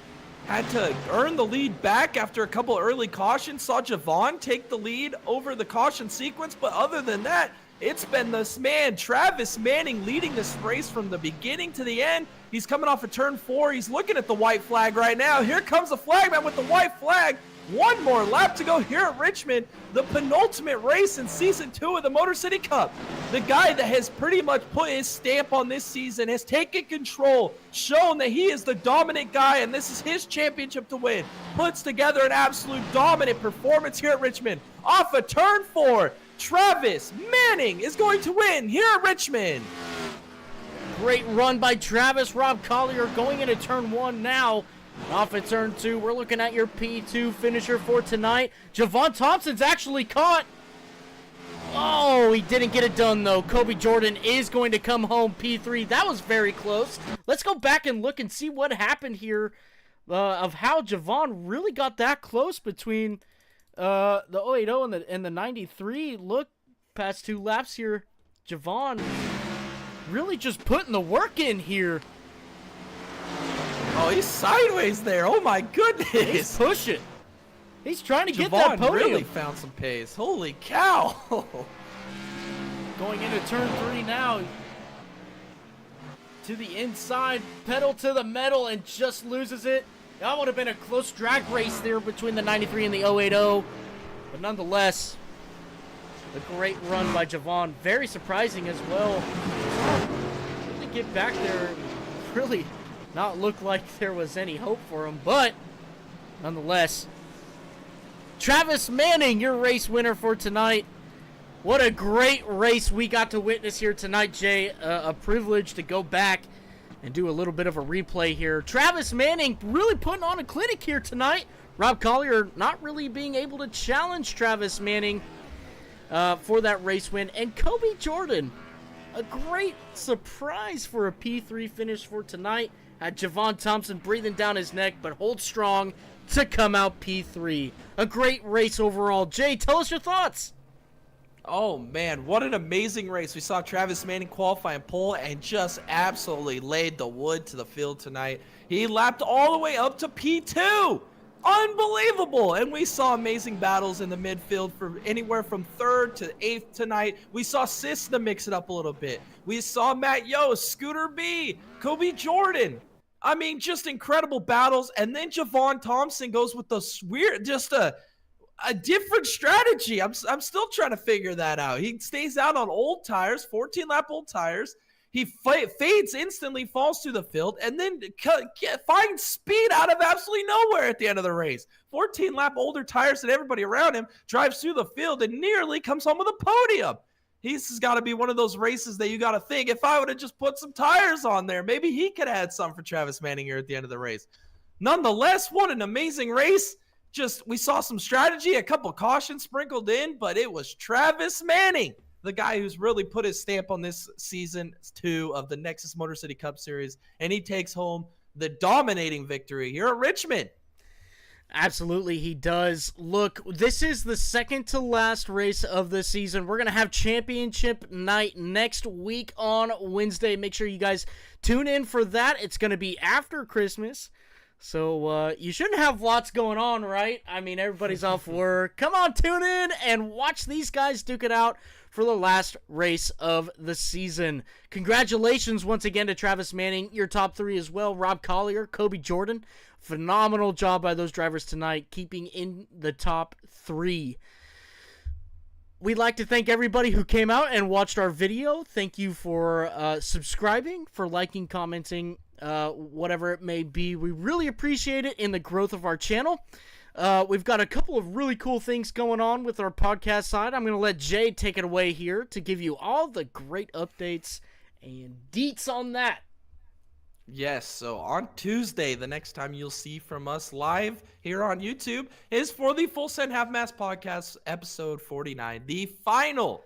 had to earn the lead back after a couple early cautions, saw Javon take the lead over the caution sequence, but other than that, it's been this man, Travis Manning, leading this race from the beginning to the end. He's coming off of turn 4. He's looking at the white flag right now. Here comes the flagman with the white flag. One more lap to go here at Richmond, the penultimate race in Season 2 of the Motor City Cup. The guy that has pretty much put his stamp on this season has taken control, shown that he is the dominant guy, and this is his championship to win. Puts together an absolute dominant performance here at Richmond. Off of turn 4, Travis Manning is going to win here at Richmond. Great run by Travis. Rob Collier going into turn 1 now. Off at turn 2, we're looking at your P2 finisher for tonight. Javon Thompson's actually caught. Oh, he didn't get it done, though. Kobe Jordan is going to come home P3. That was very close. Let's go back and look and see what happened here of how Javon really got that close between the 080 and the 93. Look, past 2 laps here, Javon really just putting the work in here. Oh, he's sideways there. Oh, my goodness. He's pushing. He's trying to get that podium. Really found some pace. Holy cow. Going into turn 3 now. To the inside, pedal to the metal, and just loses it. That would have been a close drag race there between the 93 and the 080. But nonetheless, a great run by Javon. Very surprising as well. To get back there, really not look like there was any hope for him, but nonetheless, Travis Manning, your race winner for tonight. What a great race we got to witness here tonight, Jay. A privilege to go back and do a little bit of a replay here. Travis Manning really putting on a clinic here tonight. Rob Collier not really being able to challenge Travis Manning for that race win. And Kobe Jordan, a great surprise for a P3 finish for tonight. Had Javon Thompson breathing down his neck, but hold strong to come out P3. A great race overall. Jay, tell us your thoughts. Oh, man, what an amazing race. We saw Travis Manning qualify in pole and just absolutely laid the wood to the field tonight. He lapped all the way up to P2. Unbelievable. And we saw amazing battles in the midfield from anywhere from 3rd to 8th tonight. We saw Cisna mix it up a little bit. We saw Matt Yost, Scooter B, Kobe Jordan. I mean, just incredible battles. And then Javon Thompson goes with the weird, just a different strategy. I'm still trying to figure that out. He stays out on old tires, 14-lap old tires. He fades instantly, falls through the field, and then finds speed out of absolutely nowhere at the end of the race. 14-lap older tires than everybody around him, drives through the field, and nearly comes home with a podium. This has got to be one of those races that you got to think, if I would have just put some tires on there, maybe he could have had some for Travis Manning here at the end of the race. Nonetheless, what an amazing race. We saw some strategy, a couple cautions sprinkled in, but it was Travis Manning, the guy who's really put his stamp on this season 2 of the Nexus Motor City Cup Series, and he takes home the dominating victory here at Richmond. Absolutely, he does. Look, this is the second to last race of the season. We're going to have championship night next week on Wednesday. Make sure you guys tune in for that. It's going to be after Christmas. So you shouldn't have lots going on, right? I mean, everybody's off work. Come on, tune in and watch these guys duke it out for the last race of the season. Congratulations once again to Travis Manning, your top 3 as well. Rob Collier, Kobe Jordan. Phenomenal job by those drivers tonight, keeping in the top 3. We'd like to thank everybody who came out and watched our video. Thank you for subscribing, for liking, commenting, whatever it may be. We really appreciate it in the growth of our channel. We've got a couple of really cool things going on with our podcast side. I'm going to let Jay take it away here to give you all the great updates and deets on that. Yes, so on Tuesday, the next time you'll see from us live here on YouTube is for the Full Send Half Mass Podcast, episode 49, the final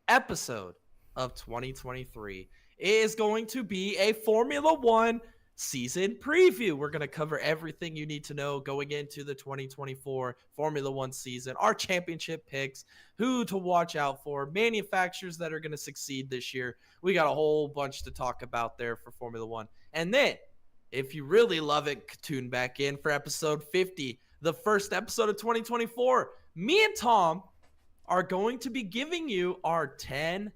episode of 2023. It is going to be a Formula One season preview. We're going to cover everything you need to know going into the 2024 Formula One season, our championship picks, who to watch out for, manufacturers that are going to succeed this year. We got a whole bunch to talk about there for Formula One. And then, if you really love it, tune back in for episode 50, the first episode of 2024. Me and Tom are going to be giving you our 10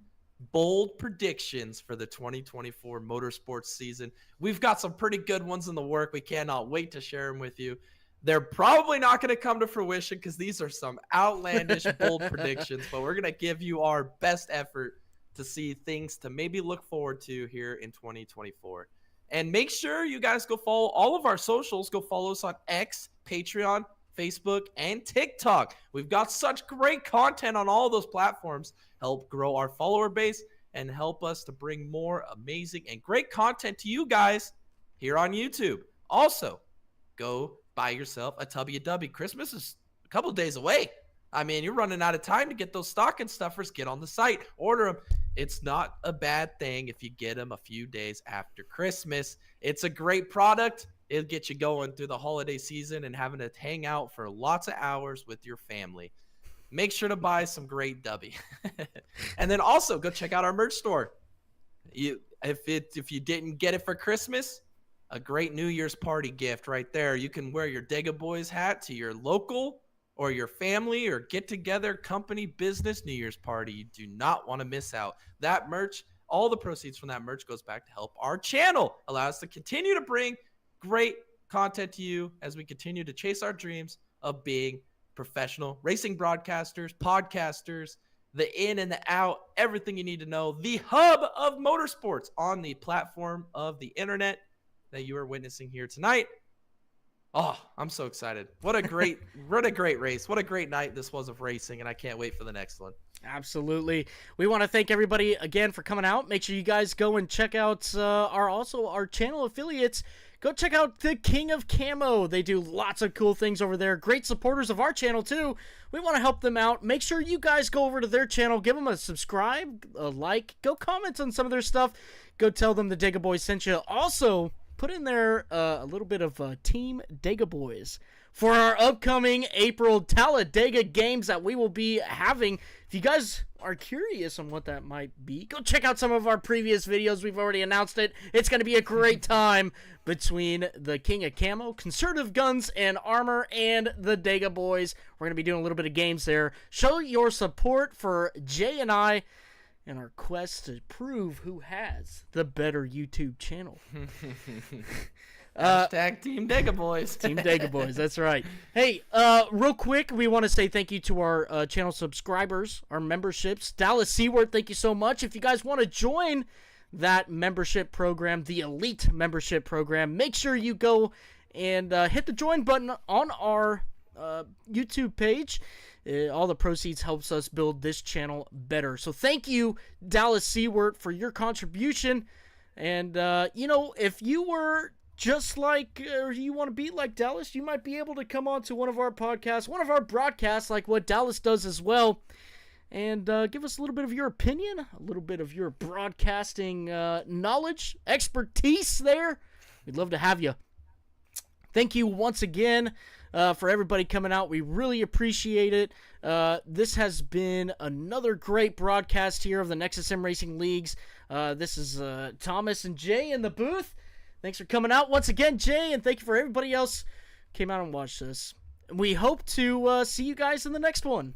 bold predictions for the 2024 motorsports season. We've got some pretty good ones in the work. We cannot wait to share them with you. They're probably not going to come to fruition because these are some outlandish, bold predictions, but we're going to give you our best effort to see things to maybe look forward to here in 2024. And make sure you guys go follow all of our socials. Go follow us on X, Patreon, Facebook, and TikTok. We've got such great content on all those platforms. Help grow our follower base and help us to bring more amazing and great content to you guys here on YouTube. Also, go buy yourself a WW. Christmas is a couple days away. I mean, you're running out of time to get those stocking stuffers. Get on the site, order them. It's not a bad thing if you get them a few days after Christmas. It's a great product. It'll get you going through the holiday season and having to hang out for lots of hours with your family. Make sure to buy some great W. And then also go check out our merch store. If you didn't get it for Christmas, a great New Year's party gift right there. You can wear your Dega Boys hat to your local or your family or get together company business New Year's party. You do not want to miss out. That merch, all the proceeds from that merch goes back to help our channel, allow us to continue to bring great content to you as we continue to chase our dreams of being professional racing broadcasters, podcasters, the in and the out, everything you need to know, the hub of motorsports on the platform of the internet that you are witnessing here tonight. Oh, I'm so excited. What a great race. What a great night this was of racing, and I can't wait for the next one. Absolutely. We want to thank everybody again for coming out. Make sure you guys go and check out our channel affiliates. Go check out the King of Camo. They do lots of cool things over there. Great supporters of our channel, too. We want to help them out. Make sure you guys go over to their channel. Give them a subscribe, a like. Go comment on some of their stuff. Go tell them the Dega Boys sent you. Also, put in there a little bit of Team Dega Boys for our upcoming April Talladega games that we will be having. If you guys are curious on what that might be, go check out some of our previous videos. We've already announced it. It's going to be a great time between the King of Camo, Conservative Guns and Armor, and the Dega Boys. We're going to be doing a little bit of games there. Show your support for Jay and I in our quest to prove who has the better YouTube channel. Hashtag Team Dega Boys. Team Dega Boys, that's right. Hey, real quick, we want to say thank you to our channel subscribers, our memberships. Dallas Seward, thank you so much. If you guys want to join that membership program, the Elite membership program, make sure you go and hit the join button on our YouTube page. All the proceeds helps us build this channel better. So thank you, Dallas Seward, for your contribution. And, if you were just like, or you want to be like Dallas, you might be able to come on to one of our podcasts, one of our broadcasts, like what Dallas does as well, and give us a little bit of your opinion, a little bit of your broadcasting knowledge, expertise there. We'd love to have you. Thank you once again for everybody coming out. We really appreciate it. This has been another great broadcast here of the Nexus Sim Racing Leagues. This is Thomas and Jay in the booth. Thanks for coming out once again, Jay, and thank you for everybody else who came out and watched this. We hope to see you guys in the next one.